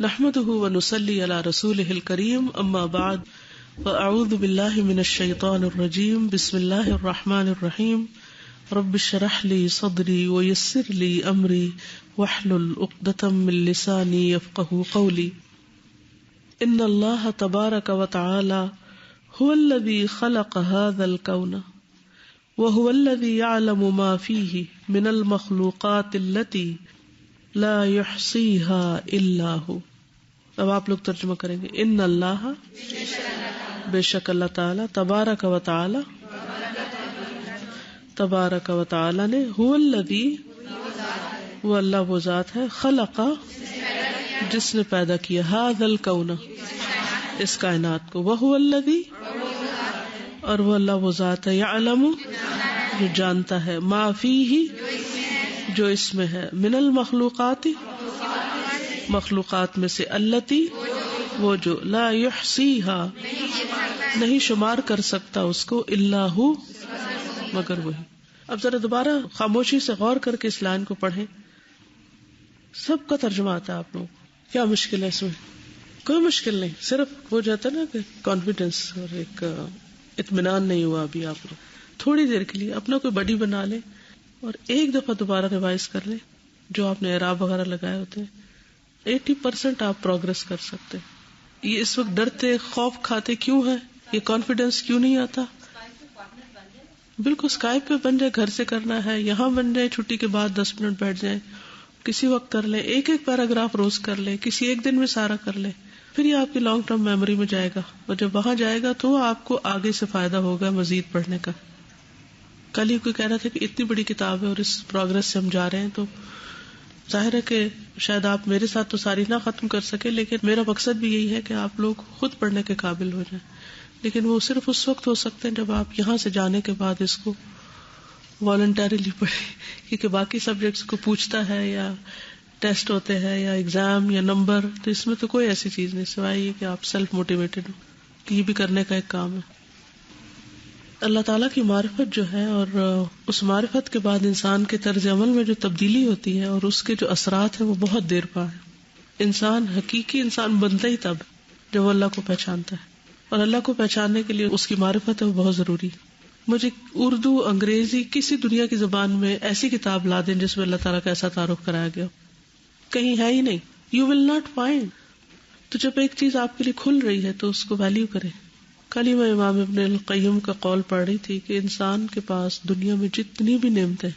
نحمده ونصلي على رسوله الكريم اما بعد فاعوذ بالله من الشيطان الرجيم بسم الله الرحمن الرحيم رب اشرح لي صدري ويسر لي امري واحلل عقدة من لساني يفقهوا قولي ان الله تبارك وتعالى هو الذي خلق هذا الكون وهو الذي يعلم ما فيه من المخلوقات التي لا يحصيها الا هو. اب آپ لوگ ترجمہ کریں گے. ان اللہ بے شک اللہ تعالی تبارک و تعالی تبارک و تعالی نے هو الذی وہ اللہ وہ ذات ہے خلق جس نے پیدا کیا هذا الکون اس کائنات کو وهو الذی اور وہ اللہ وہ ذات ہے یعلم جو جانتا ہے ما فیہ جو اس میں ہے من المخلوقات مخلوقات میں سے التی وہ جو لا یحصیہا نہیں شمار کر سکتا اس کو الا ہو مگر وہی. اب ذرا دوبارہ خاموشی سے غور کر کے اس لائن کو پڑھیں. سب کا ترجمہ آتا ہے آپ لوگ. کیا مشکل ہے اس میں؟ کوئی مشکل نہیں. صرف ہو جاتا نا کہ کانفیڈنس اور ایک اطمینان نہیں ہوا ابھی. آپ لوگ تھوڑی دیر کے لیے اپنا کوئی بڈی بنا لیں اور ایک دفعہ دوبارہ ریوائز کر لیں جو آپ نے اعراب وغیرہ لگائے ہوتے ہیں. 80% آپ پروگرس کر سکتے. یہ اس وقت ڈرتے خوف کھاتے کیوں ہے؟ یہ کانفیڈنس کیوں نہیں آتا؟ بالکل اسکائپ پہ بن جائے, گھر سے کرنا ہے, یہاں بن جائے, چھٹی کے بعد 10 منٹ بیٹھ جائیں, کسی وقت کر لیں, ایک پیراگراف روز کر لیں, کسی ایک دن میں سارا کر لیں, پھر یہ آپ کی لانگ ٹرم میموری میں جائے گا اور جب وہاں جائے گا تو آپ کو آگے سے فائدہ ہوگا مزید پڑھنے کا. کل ہی کوئی کہہ رہا تھا کہ اتنی بڑی کتاب ہے اور اس پروگرس سے ہم جا رہے ہیں, تو ظاہر ہے کہ شاید آپ میرے ساتھ تو ساری نہ ختم کر سکے, لیکن میرا مقصد بھی یہی ہے کہ آپ لوگ خود پڑھنے کے قابل ہو جائیں. لیکن وہ صرف اس وقت ہو سکتے ہیں جب آپ یہاں سے جانے کے بعد اس کو والنٹریلی پڑھیں, کیونکہ باقی سبجیکٹس کو پوچھتا ہے یا ٹیسٹ ہوتے ہیں یا ایگزام یا نمبر, تو اس میں تو کوئی ایسی چیز نہیں سوائے یہ کہ آپ سیلف موٹیویٹڈ ہو کہ یہ بھی کرنے کا ایک کام ہے. اللہ تعالیٰ کی معرفت جو ہے اور اس معرفت کے بعد انسان کے طرز عمل میں جو تبدیلی ہوتی ہے اور اس کے جو اثرات ہیں وہ بہت دیر پا ہے. انسان حقیقی انسان بنتا ہی تب جب وہ اللہ کو پہچانتا ہے, اور اللہ کو پہچاننے کے لیے اس کی معرفت ہے وہ بہت ضروری. مجھے اردو انگریزی کسی دنیا کی زبان میں ایسی کتاب لا دیں جس میں اللہ تعالیٰ کا ایسا تعارف کرایا گیا, کہیں ہے ہی نہیں. You will not find. تو جب ایک چیز آپ کے لیے کھل رہی ہے تو اس کو ویلیو کریں. کل ہی میں امام ابن القیم کا قول پڑھ رہی تھی کہ انسان کے پاس دنیا میں جتنی بھی نعمتیں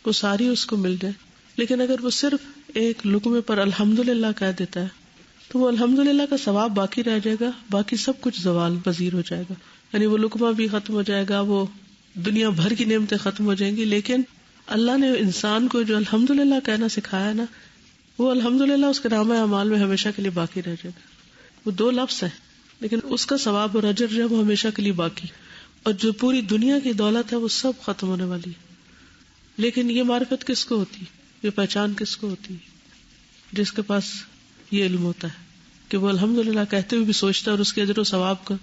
وہ ساری اس کو مل جائے, لیکن اگر وہ صرف ایک لقمے پر الحمدللہ کہہ دیتا ہے تو وہ الحمدللہ کا ثواب باقی رہ جائے گا, باقی سب کچھ زوال پذیر ہو جائے گا. یعنی وہ لقمہ بھی ختم ہو جائے گا, وہ دنیا بھر کی نعمتیں ختم ہو جائیں گی, لیکن اللہ نے انسان کو جو الحمدللہ کہنا سکھایا نا, وہ الحمدللہ اس کے نامہ اعمال میں ہمیشہ کے لیے باقی رہ جائے گا. وہ 2 لفظ ہیں لیکن اس کا ثواب اور اجر جو ہے وہ ہمیشہ کے لیے باقی. اور جو پوری دنیا کی دولت ہے وہ سب ختم ہونے والی ہے. لیکن یہ معرفت کس کو ہوتی, یہ پہچان کس کو ہوتی؟ جس کے پاس یہ علم ہوتا ہے کہ وہ الحمدللہ کہتے ہوئے بھی سوچتا ہے اور اس کے اجر و ثواب کا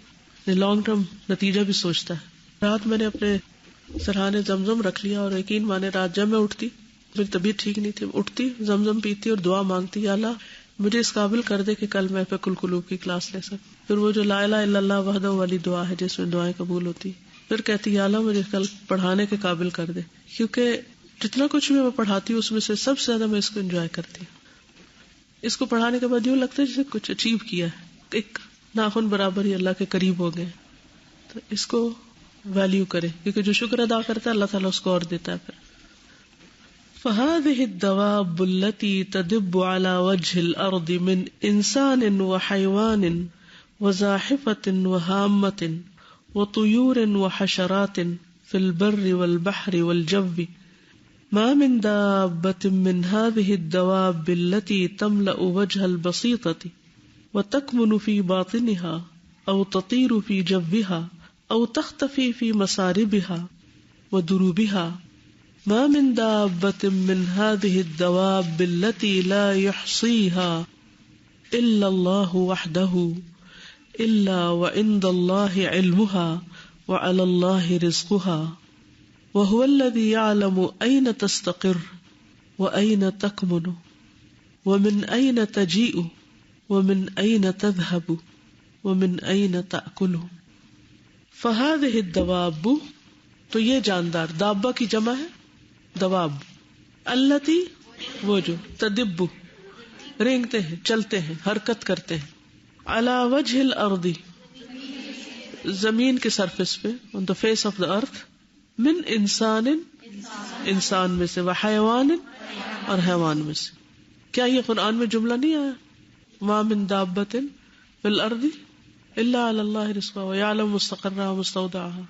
لانگ ٹرم نتیجہ بھی سوچتا ہے. رات میں نے اپنے سرحانے زمزم رکھ لیا, اور یقین مانے رات جب میں اٹھتی, میری طبیعت ٹھیک نہیں تھی, اٹھتی زمزم پیتی اور دعا مانگتی, یا اللہ مجھے اس قابل کر دے کہ کل میں فقہ القلوب کی کلاس لے سکوں. پھر وہ جو لا الہ الا اللہ وحدہ والی دعا ہے جس میں دعائیں قبول ہوتی, پھر کہتی یا اللہ مجھے کل پڑھانے کے قابل کر دے, کیونکہ جتنا کچھ بھی میں پڑھاتی ہوں اس میں سے سب سے زیادہ میں اس کو انجوائے کرتی ہوں. اس کو پڑھانے کے بعد یوں لگتا ہے جیسے کچھ اچیو کیا ہے, ایک ناخن برابر ہی اللہ کے قریب ہو گئے. تو اس کو ویلیو کرے, کیونکہ جو شکر ادا کرتا ہے اللہ تعالیٰ اس کو اور دیتا ہے. پھر فهذه الدواب التي تدب على وجه الأرض من إنسان وحيوان وزاحفة وهامة وطيور وحشرات في البر والبحر والجو ما من دابة من هذه الدواب التي تملأ وجه البسيطة وتكمن في باطنها أو تطير في جوها أو تختفي في مساربها ودروبها ما من دابة من هذه الدواب التي لا يحصيها إلا الله وحده إلا وعند الله علمها وعلى الله رزقها وهو الذي يعلم أين تستقر وأين تكمن ومن أين تجيء ومن أين تذهب ومن أين تأكل فهذه الدواب، تو یہ جاندار، دابہ کی جمع ہے دواب، التی وہ جو، تدب رینگتے ہیں، چلتے ہیں، حرکت کرتے ہیں، علی وجہ الارض زمین کے سرفیس پہ، on the face of the earth، من انسان انسان میں سے، وحیوان اور حیوان میں سے. کیا یہ قرآن میں جملہ نہیں آیا ما من دابۃ فی الارض الا علی اللہ رزقها ویعلم مستقرها ومستودعها.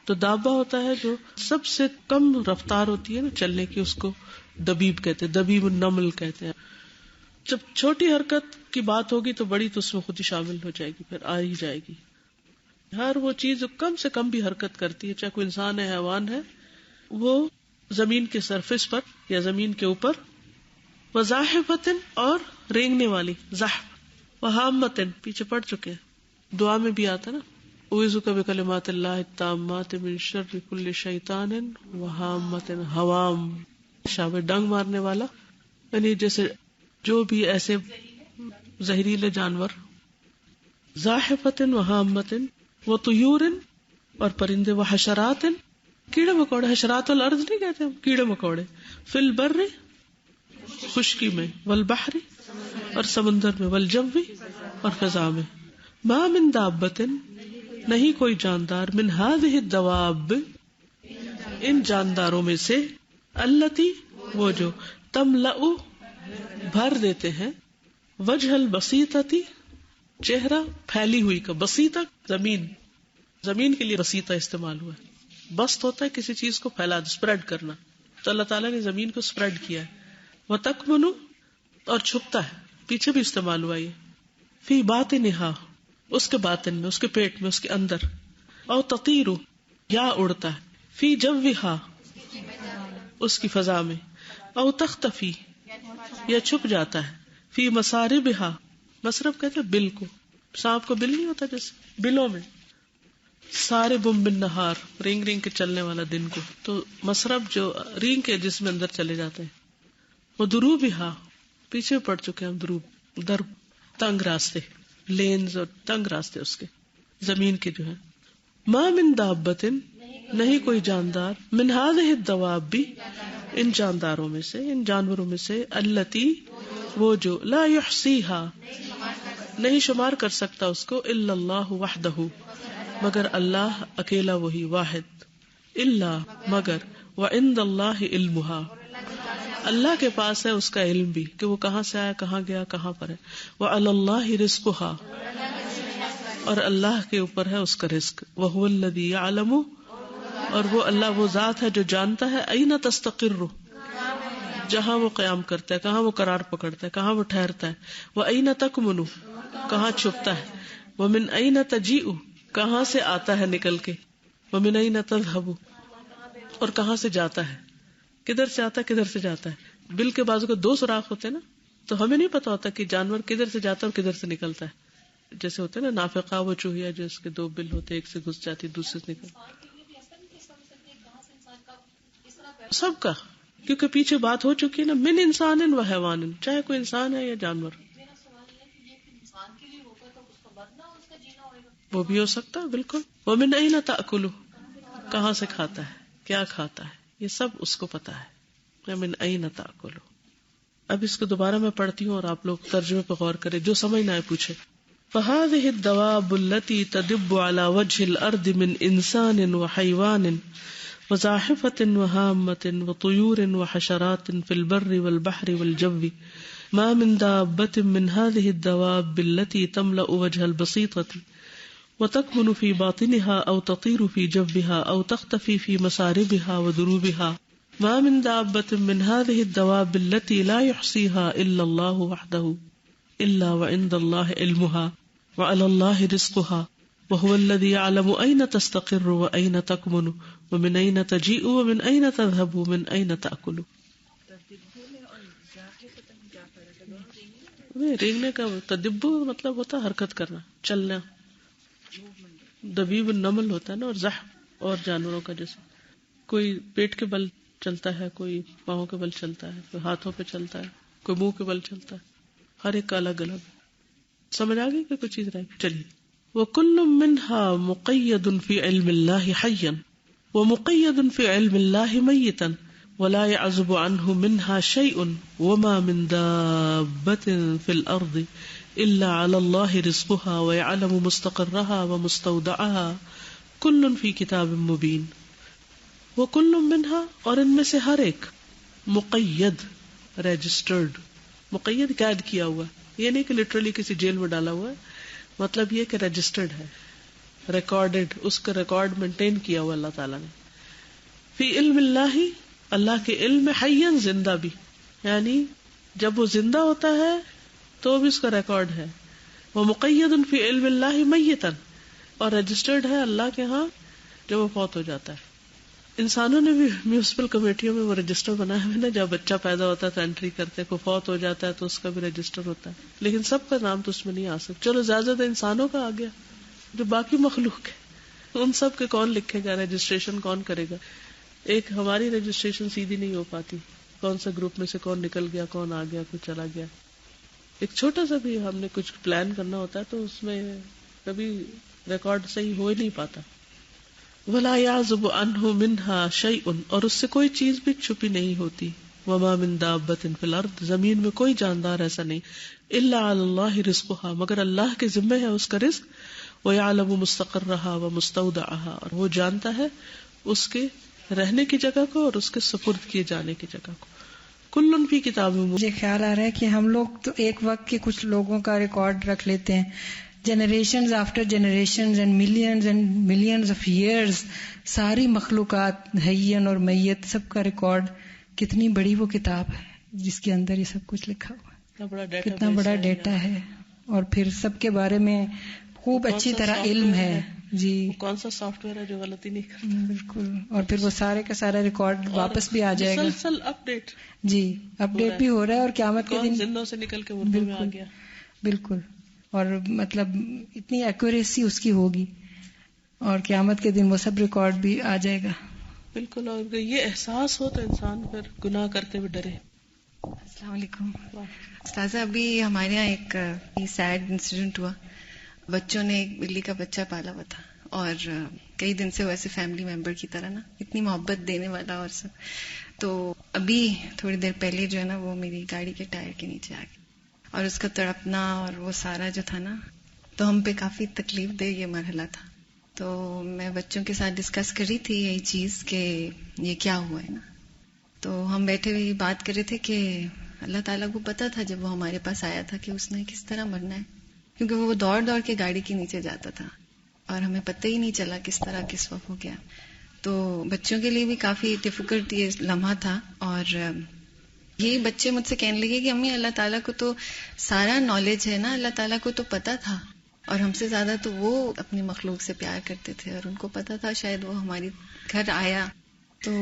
تو دابہ ہوتا ہے جو سب سے کم رفتار ہوتی ہے نا چلنے کی، اس کو دبیب کہتے ہیں، دبیب النمل کہتے ہیں. جب چھوٹی حرکت کی بات ہوگی تو بڑی تو اس میں خود ہی شامل ہو جائے گی، پھر آ ہی جائے گی. ہر وہ چیز جو کم سے کم بھی حرکت کرتی ہے، چاہے کوئی انسان ہے، حیوان ہے، وہ زمین کے سرفیس پر یا زمین کے اوپر، وزاحفۃ اور رینگنے والی، زحف، وہامۃ پیچھے پڑ چکے ہیں، دعا میں بھی آتا نا، اعوذ بکلمات اللہ التامات من شر کل شیطان وہامۃ، ہوام شاہ ڈنگ مارنے والا، یعنی جیسے جو بھی ایسے زہریلے جانور، زاحفۃ وہامۃ وطیور اور پرندے، وحشرات کیڑے مکوڑے، حشرات الارض نہیں کہتے ہم، کیڑے مکوڑے، فی البر خشکی میں، والبحر اور سمندر میں، والجو اور فضا میں. ما من دابۃ نہیں کوئی جاندار، من هذه الدواب ان جانداروں میں سے، التی وہ جو، تملأ بھر دیتے ہیں، وجہ البسیطتی چہرہ پھیلی ہوئی کا، بسیطہ زمین، زمین کے لیے بسیطہ استعمال ہوا ہے. بسط ہوتا ہے کسی چیز کو پھیلا، اسپریڈ کرنا، تو اللہ تعالیٰ نے زمین کو اسپریڈ کیا ہے. وتکمن اور چھپتا ہے، پیچھے بھی استعمال ہوا یہ، فی باطنہا اس کے باطن میں، اس کے پیٹ میں، اس کے اندر، او تطیر یا اڑتا ہے، فی جوہا اس کی فضا میں، او تختفی یا چھپ جاتا ہے، فی مساربہا مسرب کہتے ہیں بل کو، سانپ کو بل نہیں ہوتا جیسے بلوں میں، سارب بالنہار رینگ رینگ کے چلنے والا دن کو، تو مسرب جو رینگ کے جس میں اندر چلے جاتے ہیں. وہ دروبہا پیچھے پڑ چکے ہیں، دروب درب تنگ راستے، لینز اور تنگ راستے اس کے زمین کے جو ہے. ما من دابۃ نہیں کوئی جاندار، من هذه الدواب ان جانداروں میں سے، ان جانوروں میں سے، التی وہ جو، لا یحصیها نہیں شمار کر سکتا اس کو، الا اللہ وحدہ مگر اللہ اکیلا وہی واحد، الا مگر، وعند اللہ علمها اللہ کے پاس ہے اس کا علم بھی کہ وہ کہاں سے آیا، کہاں گیا، کہاں پر ہے. وعلی اللہ رزقها اور اللہ کے اوپر ہے اس کا رزق. وہو الذی یعلم اور وہ اللہ وہ ذات ہے جو جانتا ہے، این تستقر جہاں وہ قیام کرتا ہے، کہاں وہ قرار پکڑتا ہے، کہاں وہ ٹھہرتا ہے. وَأَيْنَ تَكْمُنُ کہاں چھپتا ہے. وَمِنْ أَيْنَ تَجِئُ کہاں سے آتا ہے نکل کے. وَمِنْ أَيْنَ تَذْهَبُ اور کہاں سے جاتا ہے، کدھر سے آتا ہے کدھر سے جاتا ہے. بل کے بازو کے دو سوراخ ہوتے ہیں نا، تو ہمیں نہیں پتا ہوتا کہ جانور کدھر سے جاتا ہے اور کدھر سے نکلتا ہے. جیسے ہوتے ہیں نا نافقہ وہ چوہیا جو اس کے دو بل ہوتے، ایک سے گھس جاتی دوسرے سے نکل، سب کا، کیونکہ پیچھے بات ہو چکی ہے نا، من انسان و حیوان، چاہے کوئی انسان ہے یا جانور. وہ بھی ہو سکتا ہے بالکل. ومن أين تأكل کہاں سے کھاتا ہے، کیا کھاتا ہے، یہ سب اس کو پتا ہے. ومن أين تأكل. اب اس کو دوبارہ میں پڑھتی ہوں اور آپ لوگ ترجمے پہ غور کریں، جو سمجھ نہ آئے پوچھے. فهذه الدواب التي تدب على وجه الأرض من إنسان وحيوان وزاحفة وهامة وطيور وحشرات في البر والبحر والجو ما من دابة من هذه الدواب التي تملأ وجه البسيطة وتكمن في باطنها أو تطير في جوها أو تختفي في مساربها ودروبها ما من دابة من هذه الدواب التي لا يحصيها إلا الله وحده إلا وعند الله علمها وعلى الله رزقها وهو الذي يعلم أين تستقر وأين تكمن ومن أين تجيء ومن أين تذهب ومن أين تأكل. رینگنے کا تدبر مطلب ہوتا ہے حرکت کرنا، چلنا. دبیب النمل ہوتا ہے نا، اور زحف اور جانوروں کا، جیسے کوئی پیٹ کے بل چلتا ہے، کوئی پاؤں کے بل چلتا ہے، کوئی ہاتھوں پہ چلتا ہے، کوئی منہ کے بل چلتا ہے، ہر ایک کا الگ الگ. سمجھ آ گئی کہ کچھ چیز رہ گئی؟ چلیے. وَكُلٌّ مِّنْهَا مُقَيَّدٌ فِي عِلْمِ اللَّهِ حَيًّا وَمُقَيَّدٌ فِي عِلْمِ اللَّهِ مَيِّتًا وَلَا يَعْزُبُ عَنْهُ مِنْهَا شَيْءٌ وَمَا مِن دَابَّةٍ فِي الْأَرْضِ إِلَّا عَلَى اللَّهِ رِزْقُهَا وَيَعْلَمُ مُسْتَقَرَّهَا وَمُسْتَوْدَعَهَا كُلٌّ فِي كِتَابٍ مُبِينٍ. وَكُلٌّ مِّنْهَا، اور ان میں سے ہر ایک، مقید، رجسٹرڈ، مقید قید کیا ہوا، یہ نہیں کہ لٹرلی کسی جیل میں ڈالا ہوا ہے، مطلب یہ کہ رجسٹرڈ ہے، ریکارڈڈ، اس کا ریکارڈ مینٹین کیا ہوا اللہ تعالیٰ نے. فی علم اللہ، اللہ کے علم میں، حیًّا، زندہ بھی، یعنی جب وہ زندہ ہوتا ہے تو بھی اس کا ریکارڈ ہے. وہ مقید فی علم اللہ میتاً، اور رجسٹرڈ ہے اللہ کے ہاں جب وہ فوت ہو جاتا ہے. انسانوں نے بھی میونسپل کمیٹیوں میں وہ رجسٹر بنایا ہے نا، جب بچہ پیدا ہوتا ہے تو انٹری کرتے ہیں، کوئی فوت ہو جاتا ہے تو اس کا بھی رجسٹر ہوتا ہے، لیکن سب کا نام تو اس میں نہیں آ سکتا. چلو زیادہ تر انسانوں کا آ گیا، جو باقی مخلوق ہے ان سب کے کون لکھے گا، رجسٹریشن کون کرے گا؟ ایک ہماری رجسٹریشن سیدھی نہیں ہو پاتی، کون سا گروپ میں سے کون نکل گیا، کون آ گیا، کچھ چلا گیا. ایک چھوٹا سا بھی ہم نے کچھ پلان کرنا ہوتا ہے تو اس میں کبھی ریکارڈ صحیح ہو ہی نہیں پاتا. وَلَا يَعْزُبُ عَنْهُ مِنْهَا شَيْءٌ، اور اس سے کوئی چیز بھی چھپی نہیں ہوتی. وَمَا مِن دَابَّةٍ فِي الْأَرْضِ، زمین میں کوئی جاندار ایسا نہیں. إِلَّا عَلَى اللَّهِ رِزْقُهَا، مگر اللہ کے ذمہ ہے اس کا رزق. وَيَعْلَمُ مُسْتَقَرَّهَا وَمُسْتَوْدَعَهَا، اور وہ جانتا ہے اس کے رہنے کی جگہ کو اور اس کے سپرد کیے جانے کی جگہ کو. کل فی کتاب. مجھے خیال آ رہا ہے کہ ہم لوگ تو ایک وقت کے کچھ لوگوں کا ریکارڈ رکھ لیتے ہیں، generations after generations and millions of years, ساری مخلوقات حیّن اور میت سب کا ریکارڈ. کتنی بڑی وہ کتاب ہے جس کے اندر یہ سب کچھ لکھا ہوا ہے، کتنا بڑا ڈیٹا ہے، اور پھر سب کے بارے میں خوب اچھی طرح علم ہے. جی، کون سا سافٹ ویئر ہے جو غلطی نہیں کرتا؟ بالکل. اور پھر وہ سارے کا سارا ریکارڈ واپس بھی آ جائے گا. مسلسل اپڈیٹ، جی اپڈیٹ بھی ہو رہا ہے، اور قیامت کے دن زندوں سے نکل کے مردوں میں آ گیا. بالکل. اور مطلب اتنی ایکوریسی اس کی ہوگی، اور قیامت کے دن وہ سب ریکارڈ بھی آ جائے گا. بالکل. اور یہ احساس ہو تو انسان پھر گناہ کرتے ہوئے ڈرے. السلام علیکم استاذہ. ابھی ہمارے یہاں ایک سیڈ انسیڈنٹ ہوا. بچوں نے ایک بلی کا بچہ پالا ہوا تھا، اور کئی دن سے ویسے فیملی ممبر کی طرح نا، اتنی محبت دینے والا اور سب. تو ابھی تھوڑی دیر پہلے جو ہے نا وہ میری گاڑی کے ٹائر کے نیچے آ گیا، اور اس کا تڑپنا اور وہ سارا جو تھا نا، تو ہم پہ کافی تکلیف دہ یہ مرحلہ تھا. تو میں بچوں کے ساتھ ڈسکس کر رہی تھی یہی چیز کہ یہ کیا ہوا ہے نا. تو ہم بیٹھے ہوئے بات کر رہے تھے کہ اللہ تعالیٰ کو پتا تھا جب وہ ہمارے پاس آیا تھا کہ اس نے کس طرح مرنا ہے، کیونکہ وہ دوڑ دوڑ کے گاڑی کے نیچے جاتا تھا اور ہمیں پتہ ہی نہیں چلا کس طرح کس وقت ہو گیا. تو بچوں کے لیے بھی کافی ڈیفیکلٹ یہ لمحہ تھا. اور یہ بچے مجھ سے کہنے لگے کہ امی اللہ تعالیٰ کو تو سارا نالج ہے نا، اللہ تعالیٰ کو تو پتا تھا، اور ہم سے زیادہ تو وہ اپنی مخلوق سے پیار کرتے تھے، اور ان کو پتا تھا شاید وہ ہماری گھر آیا. تو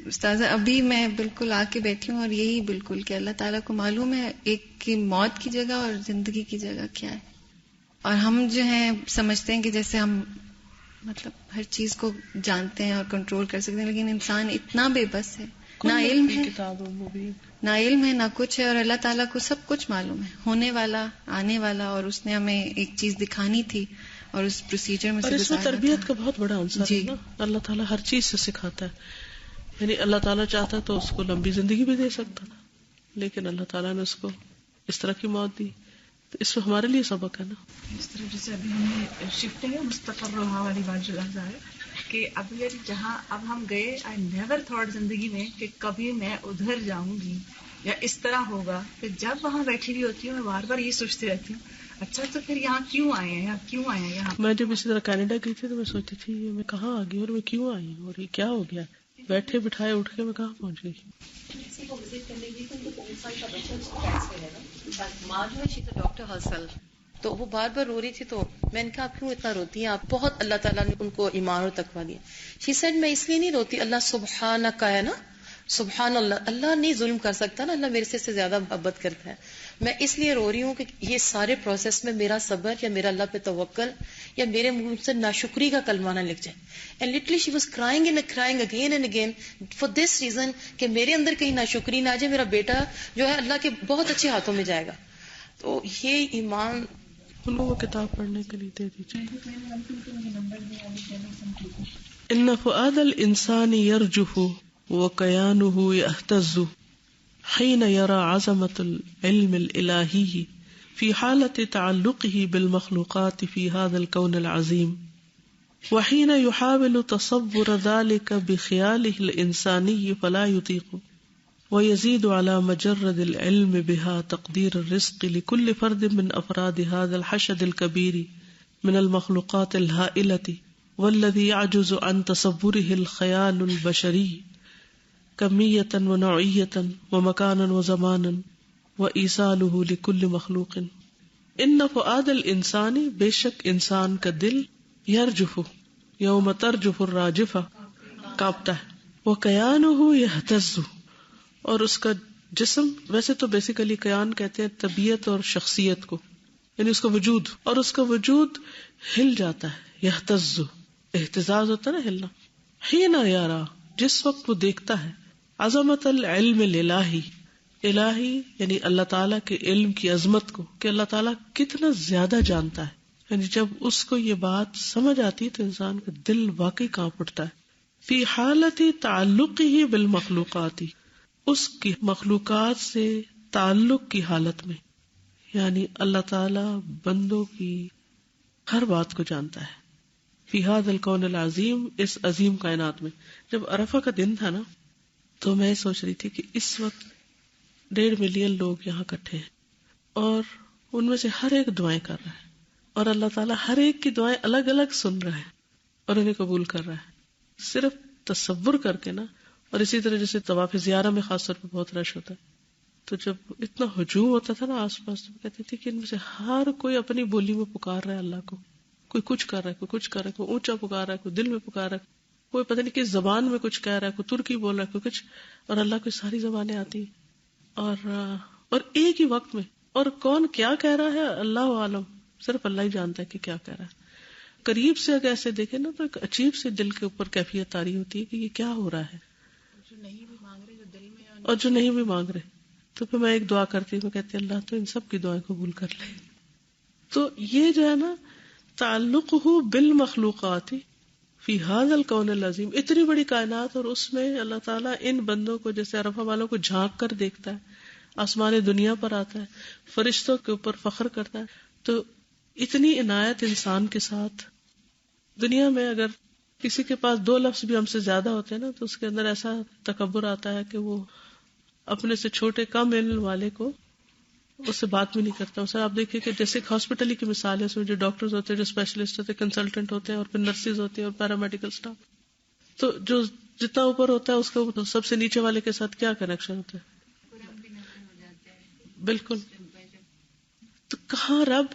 استاذہ ابھی میں بالکل آ کے بیٹھی ہوں، اور یہی بالکل کہ اللہ تعالیٰ کو معلوم ہے ایک کی موت کی جگہ اور زندگی کی جگہ کیا ہے. اور ہم جو ہیں سمجھتے ہیں کہ جیسے ہم مطلب ہر چیز کو جانتے ہیں اور کنٹرول کر سکتے ہیں، لیکن انسان اتنا بے بس ہے، نہ علم ہے، نہ علم ہے، نہ کچھ ہے. اور اللہ تعالیٰ کو سب کچھ معلوم ہے، ہونے والا، آنے والا، اور اس نے ہمیں ایک چیز دکھانی تھی اور اس پروسیجر میں سے اور اس میں تربیت کا بہت بڑا عنصر ہے نا. اللہ تعالیٰ ہر چیز سے سکھاتا ہے. یعنی اللہ تعالیٰ چاہتا تو اس کو لمبی زندگی بھی دے سکتا تھا، لیکن اللہ تعالیٰ نے اس کو اس طرح کی موت دی. تو اس میں ہمارے لیے سبق ہے نا. اس طرح جیسے ابھی ہم نے شفٹنگ مستقر رہا والی بات جو لفظ ہے کہ اب یہ جہاں اب ہم گئے، آئی نیور تھاٹ زندگی میں کہ کبھی میں ادھر جاؤں گی یا اس طرح ہوگا. کہ جب وہاں بیٹھی ہوئی ہوتی ہوں میں بار بار یہ سوچتی رہتی ہوں اچھا تو پھر یہاں کیوں آئے ہیں، کیوں آئے ہیں یہاں. میں جب اسی طرح کینیڈا گئی تھی تو میں سوچتی تھی میں کہاں آ گئی اور میں کیوں آئی ہوں اور یہ کیا ہو گیا، بیٹھے بٹھائے اٹھ کے میں کہاں پہنچ گئی. ماں جو ہے ڈاکٹر ہرسل، تو وہ بار بار رو رہی تھی. تو میں نے کہا آپ کیوں اتنا روتی ہیں، آپ بہت اللہ تعالیٰ نے ان کو ایمان اور تقویٰ دیا. شی سیڈ میں اس لیے نہیں روتی، اللہ سبحانہ کا ہے نا، سبحان اللہ، اللہ نہیں ظلم کر سکتا نا، اللہ میرے سے زیادہ محبت کرتا ہے. میں اس لیے رو رہی ہوں کہ یہ سارے پروسیس میں میرا صبر یا میرا اللہ پہ توکل یا میرے منہ سے ناشکری کا کلمہ نہ لکھ جائے. And literally she was crying and crying again and again for this reason کہ میرے اندر کہیں ناشکری نہ آ جائے، میرا بیٹا جو ہے اللہ کے بہت اچھے ہاتھوں میں جائے گا. تو یہ ایمان ان کو وہ کتاب پڑھنے کے لیے دے دیجیے. ان فؤاد الانسان يرجف وكيانه يهتز حين يرى عظمة العلم الإلهي في حالة تعلقه بالمخلوقات في هذا الكون العظيم، وحين يحاول تصور ذلك بخياله الإنساني فلا يطيق، ويزيد على مجرد العلم بها تقدير الرزق لكل فرد من أفراد هذا الحشد الكبير من المخلوقات الهائلة، والذي يعجز عن تصوره الخيال البشري كمية ونوعية ومكانا وزمانا وإيصاله لكل مخلوق. ان فؤاد الانسان، بے شک انسان کا دل، یرجف، یوم ترجف الراجفہ، کانپتا ہے، وکیانہ یہتز، اور اس کا جسم، ویسے تو بیسیکلی کیان کہتے ہیں طبیعت اور شخصیت کو، یعنی اس کا وجود، اور اس کا وجود ہل جاتا ہے. یہتز، اہتزاز ہوتا ہے نا، ہلنا. حین یرا، جس وقت وہ دیکھتا ہے، عظمت العلم الالہی، الہی یعنی اللہ تعالیٰ کے علم کی عظمت کو، کہ اللہ تعالیٰ کتنا زیادہ جانتا ہے. یعنی جب اس کو یہ بات سمجھ آتی ہے تو انسان کا دل واقعی کانپ اٹھتا ہے. فی حالت تعلقہ بالمخلوقات، اس کی مخلوقات سے تعلق کی حالت میں، یعنی اللہ تعالیٰ بندوں کی ہر بات کو جانتا ہے. فی ھذا الکون العظیم، اس عظیم کائنات میں. جب عرفہ کا دن تھا نا، تو میں سوچ رہی تھی کہ اس وقت 1.5 ملین لوگ یہاں اکٹھے ہیں، اور ان میں سے ہر ایک دعائیں کر رہا ہے، اور اللہ تعالیٰ ہر ایک کی دعائیں الگ الگ سن رہا ہے اور انہیں قبول کر رہا ہے. صرف تصور کر کے نا. اور اسی طرح جیسے طواف زیارہ میں خاص طور پہ بہت رش ہوتا ہے، تو جب اتنا ہجوم ہوتا تھا نا آس پاس، تو کہتے تھے کہ ان میں سے ہر کوئی اپنی بولی میں پکار رہا ہے اللہ کو. کوئی کچھ کر رہا ہے، کوئی کچھ کر رہا ہے، کوئی اونچا پکار رہا ہے، کوئی دل میں پکار رہا ہے، کوئی پتہ نہیں کس زبان میں کچھ کہہ رہا ہے، کوئی ترکی بول رہا ہے، کوئی کچھ، اور اللہ کو ساری زبانیں آتی ہیں. اور ایک ہی وقت میں، اور کون کیا کہہ رہا ہے اللہ عالم، صرف اللہ ہی جانتا ہے کہ کیا کہہ رہا ہے. قریب سے اگر ایسے دیکھیں نا تو ایک عجیب سے دل کے اوپر کیفیت طاری ہوتی ہے کہ یہ کیا ہو رہا ہے. جو نہیں بھی مانگ رہے، جو دل میں، اور جو نہیں بھی مانگ رہے. تو پھر میں ایک دعا کرتی ہوں، میں کہتی اللہ تو ان سب کی دعائیں قبول کر لے. تو یہ جو ہے نا تعلقہ بالمخلوقات فی ھذا الکون العظیم، اتنی بڑی کائنات، اور اس میں اللہ تعالیٰ ان بندوں کو، جیسے عرفہ والوں کو جھانک کر دیکھتا ہے، آسمان دنیا پر آتا ہے، فرشتوں کے اوپر فخر کرتا ہے. تو اتنی عنایت انسان کے ساتھ. دنیا میں اگر کسی کے پاس 2 لفظ بھی ہم سے زیادہ ہوتے ہیں نا، تو اس کے اندر ایسا تکبر آتا ہے کہ وہ اپنے سے چھوٹے کم علم والے کو اس سے بات بھی نہیں کرتا. اسے آپ دیکھیں کہ جیسے ایک ہاسپٹل کی مثال ہے، اس میں جو ڈاکٹرز ہوتے ہیں، جو اسپیشلسٹ ہوتے ہیں، کنسلٹنٹ ہوتے ہیں، اور پھر نرسز ہوتی ہیں اور پیرامیڈیکل اسٹاف. تو جو جتنا اوپر ہوتا ہے اس کا سب سے نیچے والے کے ساتھ کیا کنیکشن ہوتا ہے؟ بالکل. تو کہاں رب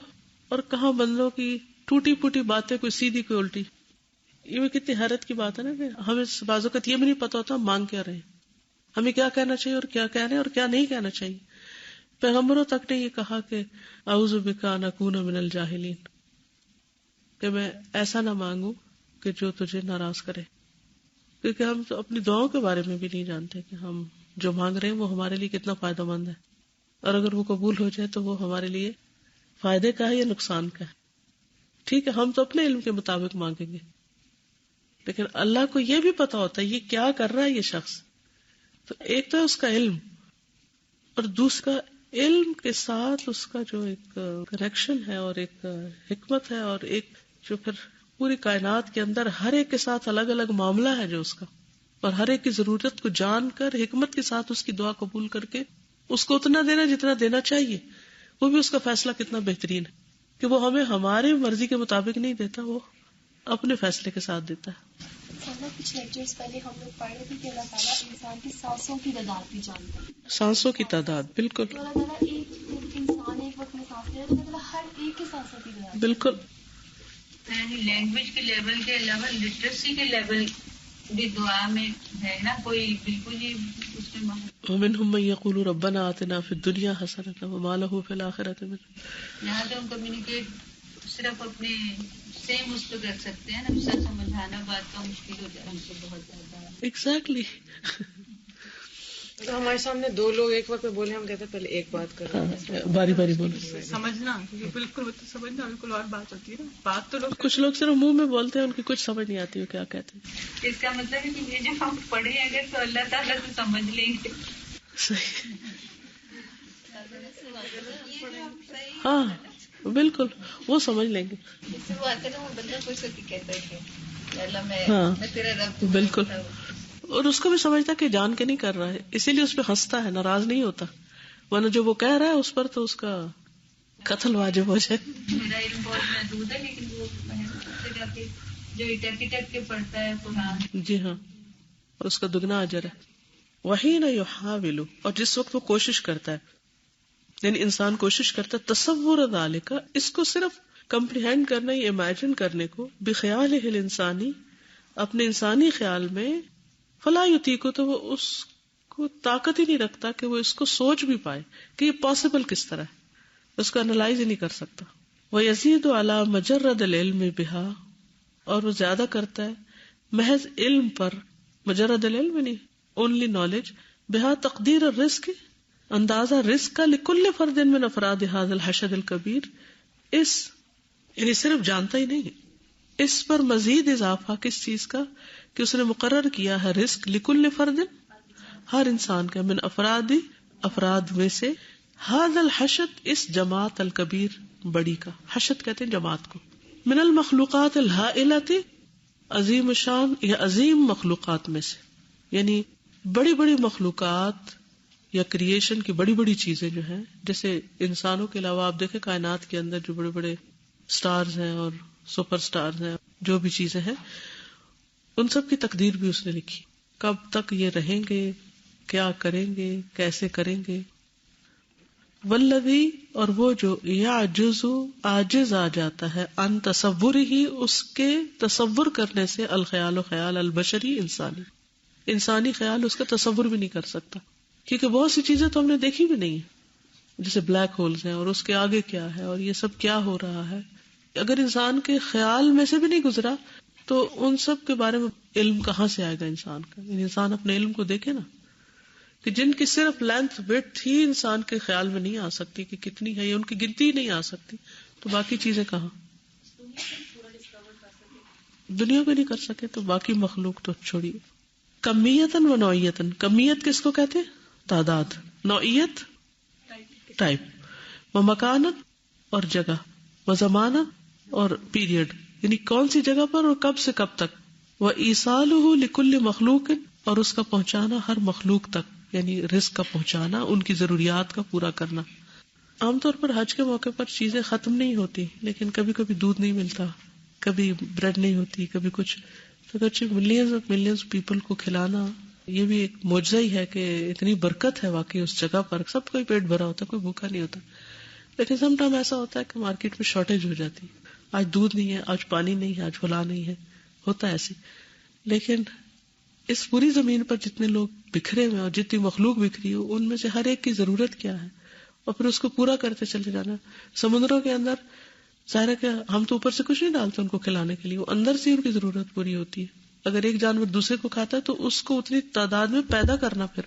اور کہاں بندوں کی ٹوٹی پھوٹی باتیں، کوئی سیدھی کوئی الٹی. یہ بھی کتنی حیرت کی بات ہے نا کہ ہمیں بعض اوقات یہ بھی نہیں پتا ہوتا ہم مانگ کیا رہے ہیں، ہمیں کیا کہنا چاہیے اور کیا کہہ رہے ہیں اور کیا نہیں کہنا چاہیے. پیغمبروں تک نے یہ کہا کہ اعوذ بک ان اکون من الجاہلین، کہ میں ایسا نہ مانگوں کہ جو تجھے ناراض کرے. کیونکہ ہم تو اپنی دعاؤں کے بارے میں بھی نہیں جانتے کہ ہم جو مانگ رہے ہیں وہ ہمارے لیے کتنا فائدہ مند ہے، اور اگر وہ قبول ہو جائے تو وہ ہمارے لیے فائدے کا ہے یا نقصان کا ہے. ٹھیک ہے، ہم تو اپنے علم کے مطابق مانگیں گے، لیکن اللہ کو یہ بھی پتا ہوتا ہے یہ کیا کر رہا ہے یہ شخص. تو ایک تو ہے اس کا علم، اور دوسرا علم کے ساتھ اس کا جو ایک کنیکشن ہے اور ایک حکمت ہے، اور ایک جو پھر پوری کائنات کے اندر ہر ایک کے ساتھ الگ الگ معاملہ ہے جو اس کا، اور ہر ایک کی ضرورت کو جان کر حکمت کے ساتھ اس کی دعا قبول کر کے اس کو اتنا دینا جتنا دینا چاہیے. وہ بھی اس کا فیصلہ کتنا بہترین ہے کہ وہ ہمیں ہماری مرضی کے مطابق نہیں دیتا، وہ اپنے فیصلے کے ساتھ دیتا ہے. کچھ لیکچرز پہلے ہم لوگ پڑھ رہے تھے کہ اللہ تعالیٰ انسان کی سانسوں کی تعداد بھی جانتا ہے. سانسوں کی تعداد، بالکل. تو اللہ تعالیٰ ایک انسان ایک وقت میں سانس لے رہا ہے، تو اللہ تعالیٰ ہر ایک کی سانسوں کی تعداد، بالکل. یعنی لینگویج کے لیول کے علاوہ لٹریسی کے لیول بھی دعا میں ہے نا، کوئی بالکل ہی اس میں ومنهم من يقول ربنا آتنا في الدنيا حسنة وما له في الآخرة من. یہاں تو ہم کمیونیکیٹ صرف اپنے سیم اس پہ کر سکتے ہیں نا، دوسرا سمجھانا بات کا مشکل ہو جائے ہم سے بہت زیادہ. ایگزیکٹلی. ہمارے سامنے دو لوگ ایک وقت میں بولے، ہم کہتے ہیں پہلے ایک بات کریں، باری باری بولو. سمجھنا بالکل سمجھنا بالکل اور بات ہوتی ہے نا. بات تو کچھ لوگ صرف منہ میں بولتے ہیں، ان کی کچھ سمجھ نہیں آتی وہ کیا کہتے ہیں. اس کا مطلب ہے کہ یہ جو ہم پڑھے اگر تو اللہ تعالیٰ سے سمجھ لیں گے. صحیح. ہاں بالکل وہ سمجھ لیں گے. اس سے وہ آتے نا، وہ بندہ خوش ہو کے کہتا ہے کہ اللہ میں تیرا رب. بالکل. اور اس کو بھی سمجھتا کہ جان کے نہیں کر رہا ہے، اسی لیے اس پہ ہنستا ہے، ناراض نہیں ہوتا. ورنہ جو وہ کہہ رہا ہے اس پر تو اس کا قتل واجب ہو جائے. میرا علم بہت محدود ہے، لیکن وہ سے جا کے جو ٹک کے پڑھتا ہے قرآن. جی ہاں، اور اس کا دگنا اجر ہے. وہی نہ یحاول، اور جس وقت وہ کوشش کرتا ہے، یعنی انسان کوشش کرتا ہے تصور ذالک، اس کو صرف کمپریہینڈ کرنا یا امیجن کرنے کو، بخیالہ الانسانی، اپنے انسانی خیال میں، فلا یطیق، تو وہ اس کو طاقت ہی نہیں رکھتا کہ وہ اس کو سوچ بھی پائے کہ یہ پاسبل کس طرح ہے، اس کو انالائز ہی نہیں کر سکتا. وَيَزِيدُ عَلَى مَجَرَّدِ الْعِلْمِ بِهَا، اور وہ زیادہ کرتا ہے محض علم پر، مجرد العلم نہیں، اونلی نالج، بہا تقدیر الرزق، اندازہ رزق کا، لکل فرد من افراد هذا الحشد الکبیر، اس یعنی صرف جانتا ہی نہیں، اس پر مزید اضافہ کس چیز کا کہ اس نے مقرر کیا ہے رزق، لکل فرد، ہر انسان کا، من افراد میں سے، هذا الحشد، اس جماعت الکبیر، بڑی کا، حشد کہتے ہیں جماعت کو، من المخلوقات الہائلۃ، عظیم شان یا عظیم مخلوقات میں سے، یعنی بڑی بڑی مخلوقات یا کریشن کی بڑی بڑی چیزیں جو ہیں، جیسے انسانوں کے علاوہ آپ دیکھیں کائنات کے اندر جو بڑے بڑے سٹارز ہیں اور سپر سٹارز ہیں، جو بھی چیزیں ہیں، ان سب کی تقدیر بھی اس نے لکھی، کب تک یہ رہیں گے، کیا کریں گے، کیسے کریں گے. والذی، اور وہ جو یعجز، عاجز آ جاتا ہے، ان تصور ہی، اس کے تصور کرنے سے، الخیال و خیال، البشری، انسانی خیال اس کا تصور بھی نہیں کر سکتا، کیونکہ بہت سی چیزیں تو ہم نے دیکھی بھی نہیں ہیں، جیسے بلیک ہولز ہیں اور اس کے آگے کیا ہے اور یہ سب کیا ہو رہا ہے. اگر انسان کے خیال میں سے بھی نہیں گزرا تو ان سب کے بارے میں علم کہاں سے آئے گا انسان کا. یعنی انسان اپنے علم کو دیکھے نا، کہ جن کی صرف لینتھ وڈتھ ہی انسان کے خیال میں نہیں آ سکتی کہ کتنی ہے، یا ان کی گنتی ہی نہیں آ سکتی، تو باقی چیزیں کہاں. دنیا کو نہیں کر سکے تو باقی مخلوق تو چھوڑیے. کمیتاً و نوعیتاً، کمیت کس کو کہتے ہیں؟ تعداد، نوعیت ٹائپ، و مکانت اور جگہ، و زمانت اور پیریڈ، یعنی کون سی جگہ پر اور کب سے کب تک، و ایصالہ لکل مخلوق، اور اس کا پہنچانا ہر مخلوق تک، یعنی رزق کا پہنچانا، ان کی ضروریات کا پورا کرنا. عام طور پر حج کے موقع پر چیزیں ختم نہیں ہوتی، لیکن کبھی کبھی دودھ نہیں ملتا، کبھی بریڈ نہیں ہوتی، کبھی کچھ، تو اگرچہ ملینز پیپل کو کھلانا یہ بھی ایک معجزہ ہی ہے کہ اتنی برکت ہے واقعی اس جگہ پر، سب کوئی پیٹ بھرا ہوتا ہے، کوئی بھوکا نہیں ہوتا. لیکن سم ٹائم ایسا ہوتا ہے کہ مارکیٹ میں شارٹیج ہو جاتی ہے، آج دودھ نہیں ہے، آج پانی نہیں ہے، آج پھلا نہیں ہے، ہوتا ہے ایسے. لیکن اس پوری زمین پر جتنے لوگ بکھرے ہوئے اور جتنی مخلوق بکھری ہو، ان میں سے ہر ایک کی ضرورت کیا ہے، اور پھر اس کو پورا کرتے چلے جانا. سمندروں کے اندر ظاہر ہے کہ ہم تو اوپر سے کچھ نہیں ڈالتے ان کو کھلانے کے لیے، وہ اندر سے ان کی ضرورت پوری ہوتی ہے. اگر ایک جانور دوسرے کو کھاتا ہے تو اس کو اتنی تعداد میں پیدا کرنا پھر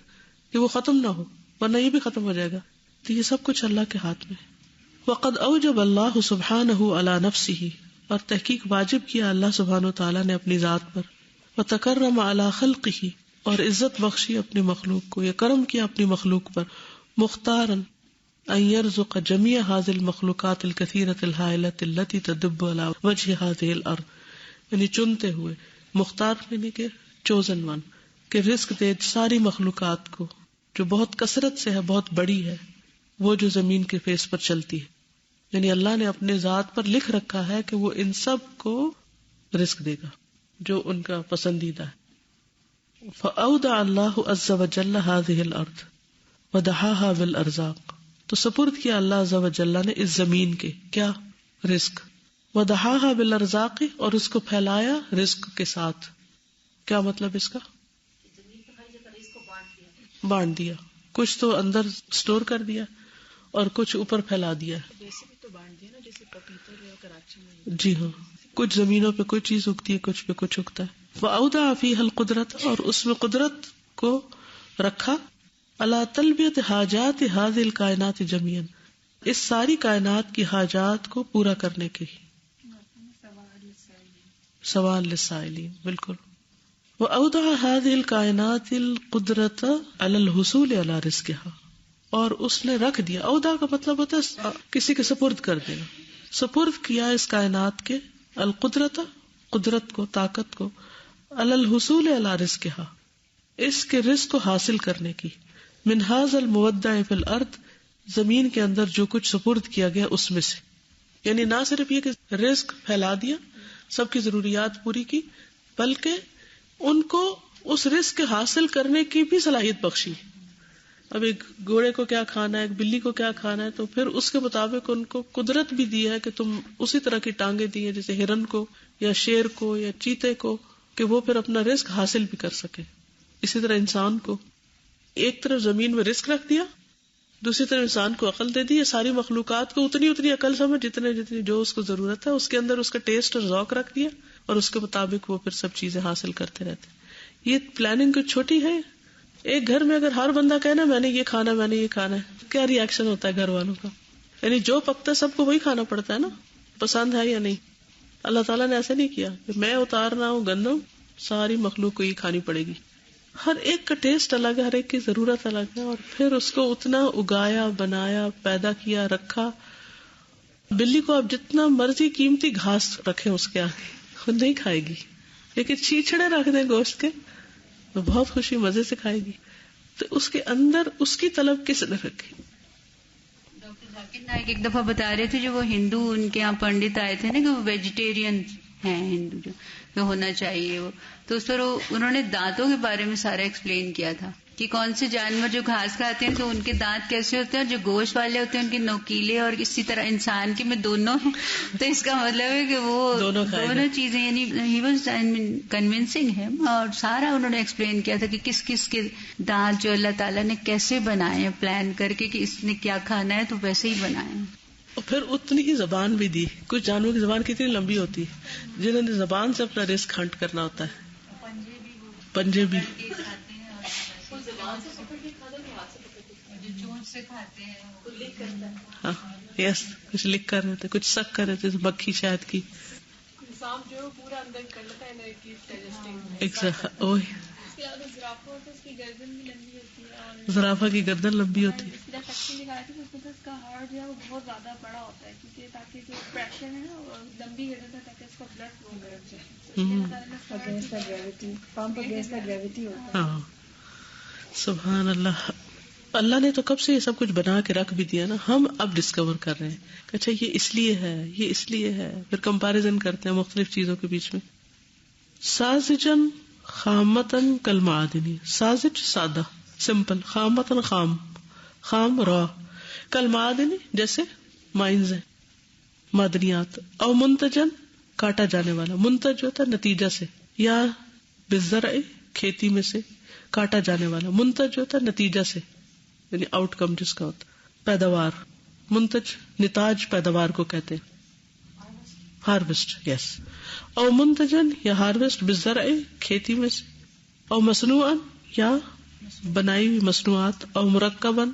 کہ وہ ختم نہ ہو، ورنہ یہ بھی ختم ہو جائے گا. تو یہ سب کچھ اللہ کے ہاتھ میں ہے. وقد اوجب اللہ سبحانہ علی نفسہ، اور تحقیق واجب کیا اللہ سبحانہ و تعالیٰ نے اپنی ذات پر، وتکرم علی خلقہ، اور عزت بخشی اپنی مخلوق کو، یا کرم کیا اپنی مخلوق پر، مختارن ان يرزق جميع هذه المخلوقات الكثيرة الهائلة التي تدب على وجه هذه الارض، یعنی چنتے ہوئے، مختار یعنی کہ چوزن ون، کہ رزق دے ساری مخلوقات کو جو بہت کثرت سے ہے، بہت بڑی ہے، وہ جو زمین کے فیس پر چلتی ہے. یعنی اللہ نے اپنے ذات پر لکھ رکھا ہے کہ وہ ان سب کو رزق دے گا جو ان کا پسندیدہ ہے. فأودع اللہ عز وجل هذه الارض ودحاها بالارزاق، تو سپرد کیا اللہ عز وجل نے اس زمین کے کیا، رزق، ودحاها بالارزاق، اور اس کو پھیلایا رزق کے ساتھ. کیا مطلب اس کا؟ بانٹ دیا، کچھ تو اندر سٹور کر دیا اور کچھ اوپر پھیلا دیا. جی ہاں، کچھ زمینوں پہ کوئی چیز اگتی ہے، کچھ پہ کچھ اگتا ہے. وَأَوْدَعَ فِيهَا الْقُدْرَةَ، اور اس میں قدرت کو رکھا، علی تلبیت حاجات هذه الکائنات جميعا، اس ساری کائنات کی حاجات کو پورا کرنے کے سوال للسائلین. بالکل. وأودع هذه الکائنات القدرت علی الحصول علی رزقها، اور اس نے رکھ دیا، اودع کا مطلب ہوتا ہے کسی کے سپرد کر دینا، سپرد کیا اس کائنات کے، القدرت قدرت کو، طاقت کو، علی الحصول علی رزقها اس کے رزق کو حاصل کرنے کی، من هذا المودع فی الارض زمین کے اندر جو کچھ سپرد کیا گیا اس میں سے. یعنی نہ صرف یہ کہ رزق پھیلا دیا، سب کی ضروریات پوری کی، بلکہ ان کو اس رزق کے حاصل کرنے کی بھی صلاحیت بخشی. اب ایک گھوڑے کو کیا کھانا ہے، ایک بلی کو کیا کھانا ہے، تو پھر اس کے مطابق ان کو قدرت بھی دی ہے کہ تم اسی طرح کی ٹانگیں دی ہیں جیسے ہرن کو یا شیر کو یا چیتے کو، کہ وہ پھر اپنا رزق حاصل بھی کر سکے. اسی طرح انسان کو ایک طرف زمین میں رزق رکھ دیا، دوسری طرف انسان کو عقل دے دی. یہ ساری مخلوقات کو اتنی عقل سمجھ جتنی جو اس کو ضرورت ہے، اس کے اندر اس کا ٹیسٹ اور ذوق رکھ دیا، اور اس کے مطابق وہ پھر سب چیزیں حاصل کرتے رہتے. یہ پلاننگ کچھ چھوٹی ہے. ایک گھر میں اگر ہر بندہ کہنا میں نے یہ کھانا میں نے یہ کھانا ہے، کیا ری ایکشن ہوتا ہے گھر والوں کا؟ یعنی جو پکتا ہے سب کو وہی کھانا پڑتا ہے نا، پسند ہے یا نہیں. اللہ تعالیٰ نے ایسا نہیں کیا کہ میں اتارنا ہوں گندم، ساری مخلوق کو یہ کھانی پڑے گی. ہر ایک کا ٹیسٹ الگ ہے، ہر ایک کی ضرورت الگ ہے، اور پھر اس کو اتنا اگایا، بنایا، پیدا کیا، رکھا. بلی کو آپ جتنا مرضی قیمتی گھاس رکھیں اس کے آگے وہ نہیں کھائے گی، لیکن چھیچڑے رکھ دیں گوشت کے تو بہت خوشی مزے سے کھائے گی. تو اس کے اندر اس کی طلب کس نے رکھی؟ ڈاکٹر ذاکر نائک ایک دفعہ بتا رہے تھے، جو وہ ہندو ان کے یہاں پنڈت آئے تھے نا کہ وہ ویجیٹیرین ہیں، ہندو جو ہونا چاہیے وہ، تو اس پر انہوں نے دانتوں کے بارے میں سارا ایکسپلین کیا تھا کہ کون سے جانور جو گھاس کھاتے ہیں تو ان کے دانت کیسے ہوتے ہیں، اور جو گوشت والے ہوتے ہیں ان کے نوکیلے، اور اسی طرح انسان کے میں دونوں ہیں. تو اس کا مطلب ہے کہ وہ دونوں چیزیں، یعنی ہی واز کنونسنگ ہے، اور سارا انہوں نے ایکسپلین کیا تھا کہ کس کس کے دانت جو اللہ تعالیٰ نے کیسے بنائے ہیں پلان کر کے کہ اس نے کیا کھانا ہے تو ویسے ہی بنائے ہیں. اور پھر اتنی ہی زبان بھی دی. کچھ جانوروں کی زبان کتنی لمبی ہوتی ہے، جنہوں نے زبان سے اپنا رزق ہنٹ کرنا ہوتا ہے. پنجے بھی ہاں یس، کچھ لکھ کر رہتے، کچھ سک کر رہتے، مکھی شہد کی. زرافہ کی گردن لمبی ہوتی ہے. بہت زیادہ بڑا ہوتا ہے کیونکہ تاکہ جو پریشر ہے نا وہ لمبی گردن ہے تاکہ اس کا بلڈ فلو کرے. ہاں سبحان اللہ. اللہ نے تو کب سے یہ سب کچھ بنا کے رکھ بھی دیا نا، ہم اب ڈسکور کر رہے ہیں کہ اچھا یہ اس لیے ہے، یہ اس لیے ہے. پھر کمپیریزن کرتے ہیں مختلف چیزوں کے بیچ میں. سازجن خامتن کالمعادنی، سازج سادہ سمپل، خامتن خام را، کالمعادنی جیسے مائنز ہیں، معدنیات. او منتجن کاٹا جانے والا، منتج ہوتا ہے نتیجہ سے، یا بالزرع کھیتی میں سے کاٹا جانے والا، منتج ہوتا ہے نتیجہ سے یعنی آؤٹ کم جس کا ہوتا. پیداوار، منتج نتاج پیداوار کو کہتے ہیں، ہارویسٹ. یس. او منتجن یا ہارویسٹ بالزرع کھیتی میں سے، او مصنوعا یا بنائی ہوئی مصنوعات، او مرکبن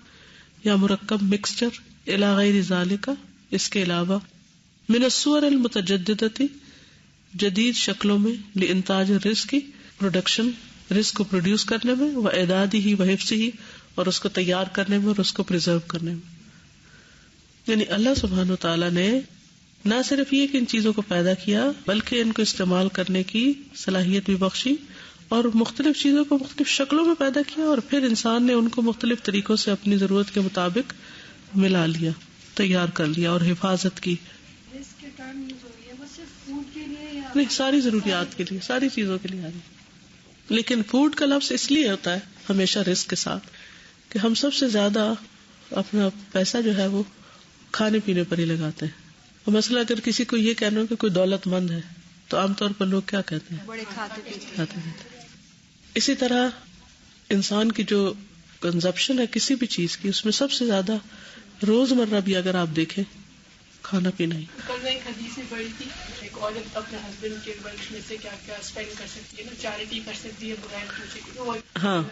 یا مرکب مکسچر، الی غیر ذالک اس کے علاوہ، من الصور المتجددتی جدید شکلوں میں، لانتاج الرزق پروڈکشن رزق کو پروڈیوس کرنے میں، و اعدادی ہی و حفظی ہی اور اس کو تیار کرنے میں اور اس کو پریزرو کرنے میں. یعنی اللہ سبحانہ و تعالیٰ نے نہ صرف یہ کہ ان چیزوں کو پیدا کیا بلکہ ان کو استعمال کرنے کی صلاحیت بھی بخشی، اور مختلف چیزوں کو مختلف شکلوں میں پیدا کیا، اور پھر انسان نے ان کو مختلف طریقوں سے اپنی ضرورت کے مطابق ملا لیا، تیار کر لیا اور حفاظت کی. نہیں، ساری ضروریات کے لیے، ساری چیزوں کے لیے آ رہی. لیکن فوڈ کا لفظ اس لیے ہوتا ہے ہمیشہ رزق کے ساتھ کہ ہم سب سے زیادہ اپنا پیسہ جو ہے وہ کھانے پینے پر ہی لگاتے ہیں. اور مثلا اگر کسی کو یہ کہنا ہو کہ کوئی دولت مند ہے تو عام طور پر لوگ کیا کہتے ہیں؟ بڑے کھاتے پیتے. اسی طرح انسان کی جو کنزپشن ہے کسی بھی چیز کی، اس میں سب سے زیادہ روزمرہ بھی اگر آپ دیکھیں کھانا پینا ہی. کل میں ایک حدیث میں پڑھی تھی، ایک عورت اپنے ہسبینڈ کے میں سے کیا کیا اسپینڈ کر سکتی ہے نا، چیریٹی کر سکتی ہے بغیر پوچھے. ہاں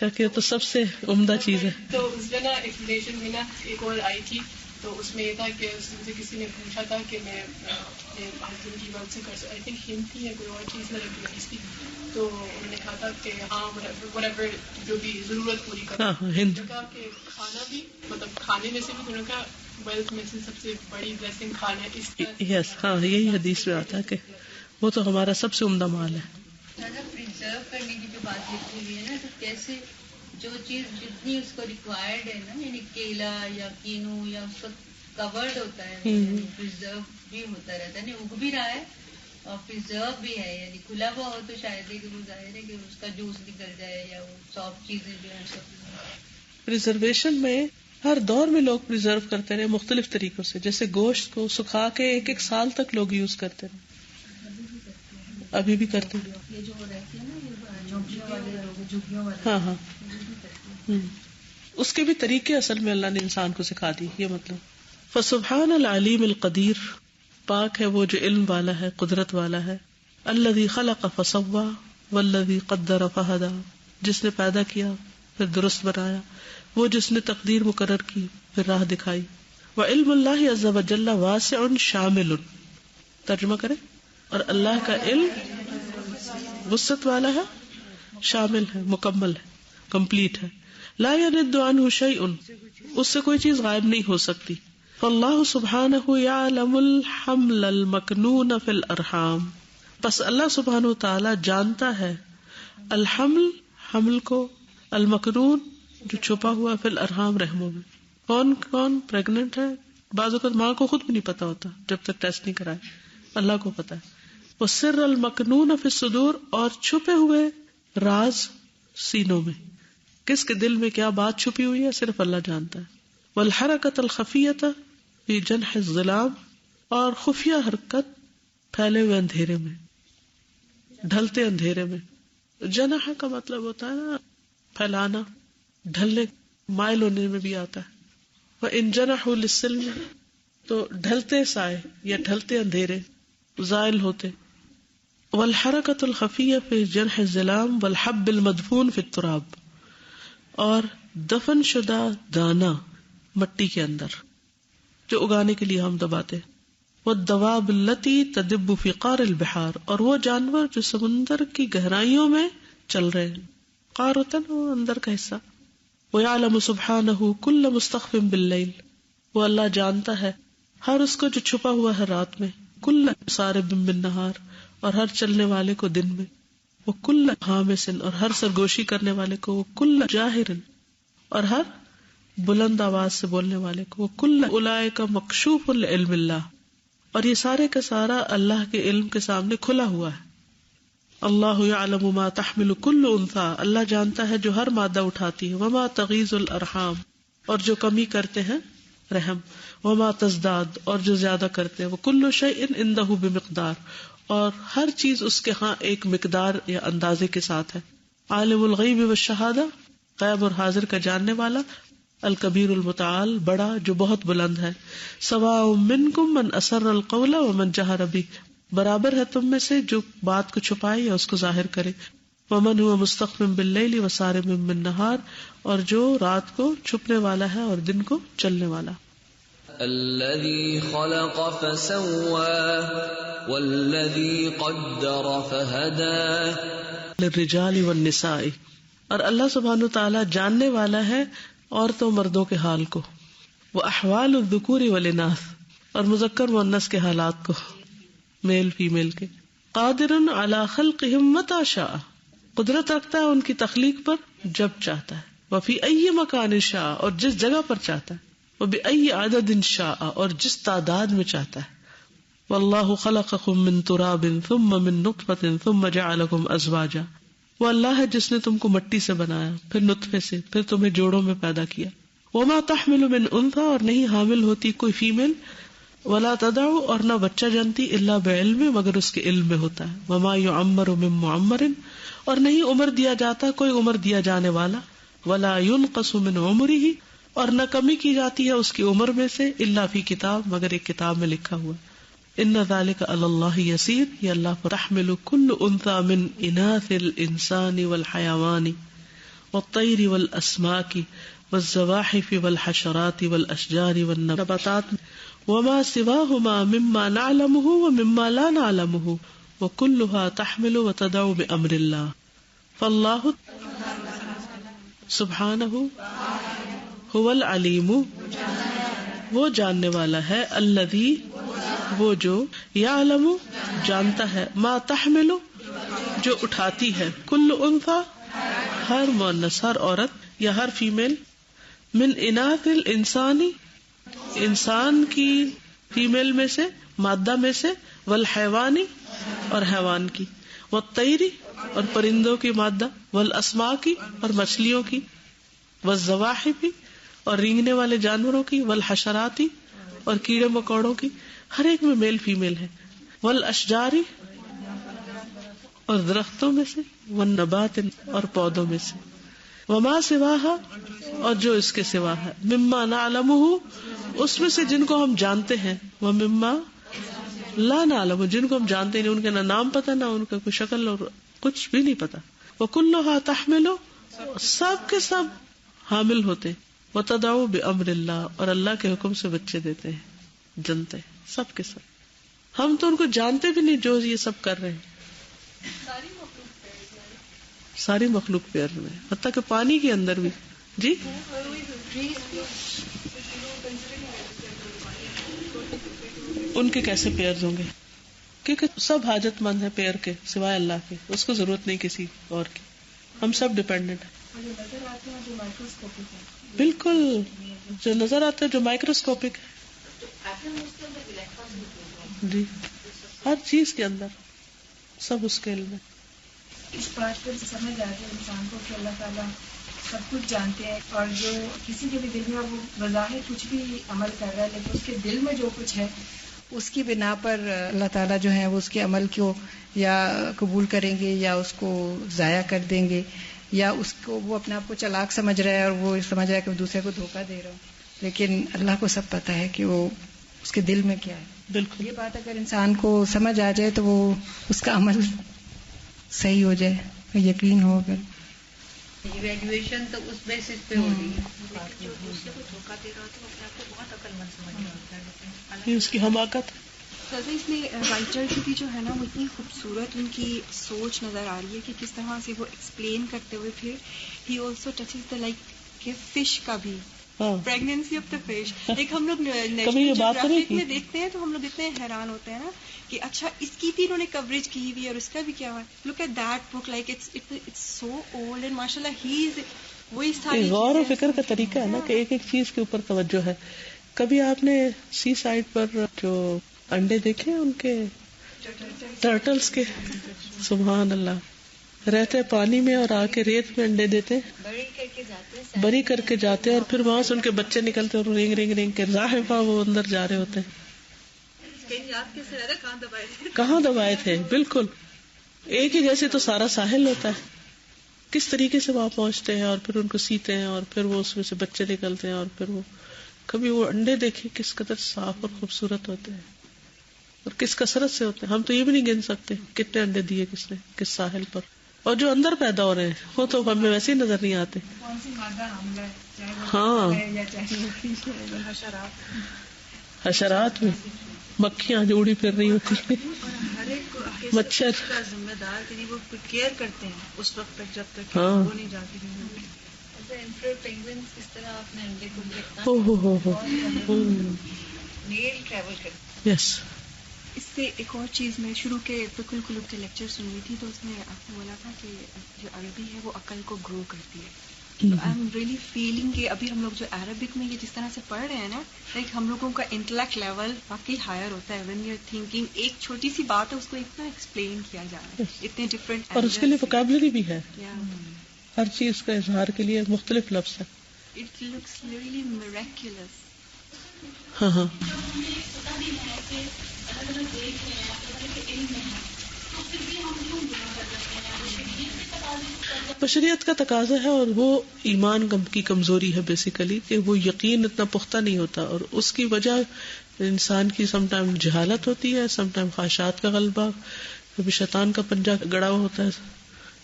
کہ تو سب سے عمدہ چیز ہے. تو اس میں نا ایک ریلیشن میں نا ایک اور آئی تھی, تو اس میں یہ تھا کہ مجھے کسی نے پوچھا تھا کہ میں اپنے ہسبینڈ کی مدد سے کر سکتا, آئی تھنک ہند تھی یا کوئی اور چیز میں تھی, تو انہوں نے کہا تھا کہ ہاں whatever جو بھی ضرورت پوری کرنا. ہند کہا کہ کھانا بھی, مطلب کھانے میں سے بھی انہوں نے کہا ویلتھ میں سے سب سے بڑی بلیسنگ کھانا ہے. اس یس, ہاں یہی حدیث میں آتا ہے کہ وہ تو ہمارا سب سے عمدہ مال ہے. پرزرو کرنے کی جو بات لکھی ہوئی ہے نا, تو کیسے جو چیز جتنی اس کو ریکوائرڈ ہے نا, یعنی کیلا یا کینو یا اس کا کورڈ ہوتا ہے, پرزرو بھی ہوتا رہتا ہے, اگ بھی رہا ہے اور پرزرو بھی ہے, یعنی کھلا ہوا ہو تو شاید کہ وہ ظاہر ہے کہ اس کا جوس نکل جائے یا وہ سافٹ چیزیں جو ہیں سب. پرزرویشن میں ہر دور میں لوگ پرزرو کرتے رہے مختلف طریقوں سے, جیسے گوشت کو سکھا کے ایک ایک سال تک لوگ یوز کرتے رہے, ابھی بھی کرتے ہیں. ہاں ہاں, اس کے بھی طریقے اصل میں اللہ نے انسان کو سکھا دی. یہ مطلب فسبحان العلیم القدیر, پاک ہے وہ جو علم والا ہے, قدرت والا ہے. الذی خلق فسوی والذی قدر فہدی, جس نے پیدا کیا پھر درست بنایا, وہ جس نے تقدیر مقرر کی پھر راہ دکھائی. وعلم اللہ عز وجل واسع شامل, ترجمہ کریں, اور اللہ کا علم وسعت والا ہے, شامل ہے, مکمل ہے, کمپلیٹ ہے. لا يند عنہ شیء, اس سے کوئی چیز غائب نہیں ہو سکتی. فاللہ سبحانہ یعلم الحمل المکنون فی الارحام, بس اللہ سبحانہ وتعالی جانتا ہے الحمل, حمل کو, المکنون جو چھپا ہوا فی الارحام, رحموں میں. کون کون پریگننٹ ہے, بعض اوقات ماں کو خود بھی نہیں پتا ہوتا جب تک ٹیسٹ نہیں کرائے, اللہ کو پتا ہے. وہ سر المکنون فی الصدور, اور چھپے ہوئے راز سینوں میں, کس کے دل میں کیا بات چھپی ہوئی ہے صرف اللہ جانتا ہے. والحرکت الخفیۃ فی جنح الظلام, اور خفیہ حرکت پھیلے ہوئے اندھیرے میں, ڈھلتے اندھیرے میں. جنح کا مطلب ہوتا ہے نا پھیلانا, ڈھلنے, مائل ہونے میں بھی آتا ہے. وَإِن جَنَحُوا لِلسِّلْمِ, تو ڈھلتے سائے یا ڈھلتے اندھیرے زائل ہوتے. والحرکت الخفیہ فی جنح الظلام والحب المدفون فی التراب, اور دفن شدہ دانا مٹی کے اندر جو اگانے کے لیے ہم دباتے. والدواب التی تدب فی قار البحار, اور وہ جانور جو سمندر کی گہرائیوں میں چل رہے ہیں, قار ہوتا ہے وہ اندر کا حصہ. وَيَعْلَمُ سُبْحَانَهُ كُلَّ مُسْتَخْفٍ بِاللَّيْلِ, وہ اللہ جانتا ہے ہر اس کو جو چھپا ہوا ہے رات میں. كُلَّ صَارِبٍ بِالنَّهَارِ, اور ہر چلنے والے کو دن میں. وَكُلَّ خَامِسٍ, اور ہر سرگوشی کرنے والے کو. وَكُلَّ جَاهِرٍ, اور ہر بلند آواز سے بولنے والے کو. وَكُلَّ أُولَئِكَ مَكْشُوفٌ لِعِلْمِ اللَّهِ, اور یہ سارے کا سارا اللہ کے علم کے سامنے کھلا ہوا ہے. اللہ یعلم ما تحمل کل انثی, اللہ جانتا ہے جو ہر مادہ اٹھاتی ہے. وما تغیض الارحام, اور جو کمی کرتے ہیں رحم. وما تزداد, اور جو زیادہ کرتے ہیں. وکل شیء عنده بمقدار, اور ہر چیز اس کے ہاں ایک مقدار یا اندازے کے ساتھ ہے. عالم الغیب والشہادہ, غیب اور حاضر کا جاننے والا. الکبیر المتعال, بڑا جو بہت بلند ہے. سواء منکم من اسر القول ومن جہر بہ, برابر ہے تم میں سے جو بات کو چھپائے یا اس کو ظاہر کرے. ومن هو مستخف باللیل وسارب بالنہار, اور جو رات کو چھپنے والا ہے اور دن کو چلنے والا. الذي خلق فسوى والذي قدر فهدى للرجال والنساء, اور اللہ سبحانہ وتعالی جاننے والا ہے عورتوں مردوں کے حال کو. واحوال الذکور والاناث, اور مذکر مؤنث کے حالات کو, میل فیمیل کے. قادر علی خلقہم متی شاء, قدرت رکھتا ہے ان کی تخلیق پر جب چاہتا ہے. وفی ای مکان شاء, اور جس جگہ پر چاہتا ہے. وبأی عدد شاء, اور جس تعداد میں چاہتا ہے. واللہ خلقکم من تراب ثم من نطفۃ ثم جعلکم ازواجا, وہ اللہ ہے جس نے تم کو مٹی سے بنایا, پھر نطفے سے, پھر تمہیں جوڑوں میں پیدا کیا. وما تحمل من انثى, اور نہیں حامل ہوتی کوئی فیمیل. ولا تدع, اور نہ بچہ جنتی, الا بعلم, مگر اس کے علم میں ہوتا ہے. وما يعمر من معمر, اور نہیں عمر دیا جاتا کوئی عمر دیا جانے والا. ولا ينقص من عمره, اور نہ کمی کی جاتی ہے اس کی عمر میں سے, الا فی کتاب, مگر ایک کتاب میں لکھا ہوا. ان ذلك علی اللہ یسیر, یہ اللہ پر. تحمل کل انثى من اناث الانسان والحیوان والطير والأسماك والزواحف والحشرات والأشجار والنباتات وما سواهما مما نعلمه ومما لا نعلمه وكلها تحمل وتدع بأمر الله فالله سبحانه هو العلیم، وہ جاننے والا ہے، الذی وہ جو، یعلم جانتا ہے، ما تحمل جو اٹھاتی ہے، کل انثی ہر مؤنث ہر عورت یا ہر فیمیل، من اناث الانسانی انسان کی فیمیل میں سے، مادہ میں سے، والحیوانی اور حیوان کی، والطیری اور پرندوں کی مادہ، والاسماکی اور مچھلیوں کی، والزواحفی اور رینگنے والے جانوروں کی، والحشراتی اور کیڑے مکوڑوں کی، ہر ایک میں میل فیمیل ہے، والاشجاری اور درختوں میں سے، والنبات اور پودوں میں سے، وما سواہا اور جو اس کے سوا ہے، مما نعلمہ اس میں سے جن کو ہم جانتے ہیں، ومما لا نعلم جن کو ہم جانتے نہیں، ان کا نہ نام پتہ نہ ان کا کوئی شکل اور کچھ بھی نہیں پتا، وکلھا تحمل سب کے سب حامل ہوتے، وتدع بامر اللہ اور اللہ کے حکم سے بچے دیتے ہیں، جنتے ہیں سب کے سب، ہم تو ان کو جانتے بھی نہیں جو یہ سب کر رہے ہیں، ساری مخلوق پیئر میں، حتیٰ کہ پانی کے اندر بھی۔ جی ان کے کیسے پیئرز ہوں گے؟ کیونکہ سب حاجت مند ہیں پیئر کے سوائے اللہ کے، اس کو ضرورت نہیں کسی اور کی، ہم سب ڈیپینڈنٹ ہیں۔ بالکل جو نظر آتا ہے جو مائکروسکوپک ہے، جی ہر چیز کے اندر سب اس کے علم ہے۔ اس بات پر سمجھ آتی ہے انسان کو کہ اللہ تعالیٰ سب کچھ جانتے ہیں، اور جو کسی کے بھی دل میں وہ بظاہر کچھ بھی عمل کر رہا ہے لیکن اس کے دل میں جو کچھ ہے اس کی بنا پر اللہ تعالیٰ جو ہے وہ اس کے عمل کو یا قبول کریں گے یا اس کو ضائع کر دیں گے، یا اس کو وہ اپنے آپ کو چالاک سمجھ رہا ہے اور وہ سمجھ رہا ہے کہ وہ دوسرے کو دھوکہ دے رہا ہے، لیکن اللہ کو سب پتہ ہے کہ وہ اس کے دل میں کیا ہے۔ بالکل یہ بات اگر انسان کو سمجھ آ جائے تو وہ اس کا عمل صحیح ہو جائے، یقین ہو اگر ایویلویشن تو اس بیسس پہ ہو رہی ہے، جو دوسرے کو دھوکہ دے رہا تو اپنے آپ کو بہت عقل مند سمجھ رہا ہوتا ہے، یہ اس کی حماقت۔ اس میں رائٹر کی بھی جو ہے نا وہ اتنی خوبصورت ان کی سوچ نظر آ رہی ہے کہ کس طرح سے وہ ایکسپلین کرتے ہوئے پھر he also touches the like کہ فش کا بھی پریگنینسی آف دا فش، ایک ہم لوگ نیشنل جیوگرافک میں دیکھتے ہیں تو ہم لوگ اتنے حیران ہوتے ہیں نا کہ اچھا اس کی بھی انہوں نے کوریج کی ہوئی اور اس کا بھی کیا ہوا، look at that book like it's so old and ماشاء اللہ ہی از وہی ساری غور و فکر کا طریقہ ہے نا کہ ایک ایک چیز کے اوپر توجہ ہے۔ کبھی آپ نے سی سائڈ پر جو انڈے دیکھے ان کے ٹرٹلز کے، سبحان اللہ، رہتے پانی میں اور آ کے ریت میں انڈے دیتے، بری کر کے جاتے اور پھر وہاں سے ان کے بچے نکلتے اور رینگ رینگ رینگ کے ظاہر وہ اندر جا رہے ہوتے ہیں۔ کہاں دبائے تھے، بالکل ایک ہی جیسے تو سارا ساحل ہوتا ہے، کس طریقے سے وہاں پہنچتے ہیں اور پھر ان کو سیتے ہیں اور پھر وہ اس میں سے بچے نکلتے ہیں، اور پھر وہ کبھی وہ انڈے دیکھے کس قدر صاف اور خوبصورت ہوتے ہیں اور کس کثرت سے ہوتے ہیں، ہم تو یہ بھی نہیں گن سکتے کتنے انڈے دیے کس نے کس ساحل پر، اور جو اندر پیدا ہو رہے ہیں وہ تو ہمیں ویسے ہی نظر نہیں آتے۔ ہاں حشرات میں مکھیاں جو اڑی پھر رہی ہوتی ہیں، مچھر کا ذمہ دار کہ وہ کیئر کرتے ہیں اس وقت تک جب تک ہاں وہ نہیں جاتی۔ اس طرح اپنے انڈے کو نیل ٹریول کرتے۔ یس، اس سے ایک اور چیز میں شروع کے بالکل کلوب کے لیکچر سن رہی تھی تو اس میں آپ نے بولا تھا کہ جو عربی ہے وہ عقل کو گرو کرتی ہے۔ آئی ایم ریئلی فیلنگ کہ ابھی ہم لوگ جو عربک میں یہ جس طرح سے پڑھ رہے ہیں نا، لائک ہم لوگوں کا انٹلیکٹ لیول واقعی ہائر ہوتا ہے وین یو آر تھنکنگ، ایک چھوٹی سی بات ہے اس کو اتنا ایکسپلین کیا جا رہا ہے، اتنے ڈفرینٹ، اور اس کے لیے ووکیبلری بھی ہے، ہر چیز کا اظہار کے لیے مختلف لفظ ہے۔ It looks really miraculous. ہاں ہاں بشریت کا تقاضا ہے، اور وہ ایمان کی کمزوری ہے بیسیکلی، کہ وہ یقین اتنا پختہ نہیں ہوتا، اور اس کی وجہ انسان کی سم ٹائم جہالت ہوتی ہے، سم ٹائم خواہشات کا غلبہ، کبھی شیطان کا پنجہ گڑا ہوا ہوتا ہے،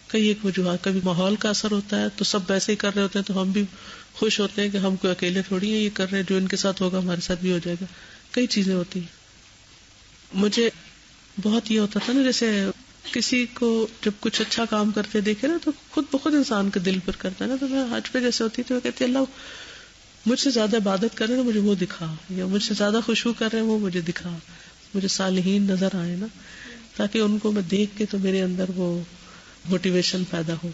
کئی ایک وجوہات، کبھی ماحول کا اثر ہوتا ہے تو سب ویسے ہی کر رہے ہوتے ہیں تو ہم بھی خوش ہوتے ہیں کہ ہم کوئی اکیلے تھوڑی ہیں یہ کر رہے ہیں، جو ان کے ساتھ ہوگا ہمارے ساتھ بھی ہو جائے گا. کئی چیزیں ہوتی ہیں. مجھے بہت یہ ہوتا تھا نا، جیسے کسی کو جب کچھ اچھا کام کرتے دیکھے نا تو خود بخود انسان کے دل پر کرتا ہے نا. تو میں حج پہ جیسے ہوتی تھی وہ کہتی اللہ مجھ سے زیادہ عبادت کر رہے ہیں مجھے وہ دکھا، یا مجھ سے زیادہ خشوع کر رہے ہیں وہ مجھے دکھا، مجھے صالحین نظر آئے نا، تاکہ ان کو میں دیکھ کے تو میرے اندر وہ موٹیویشن پیدا ہو.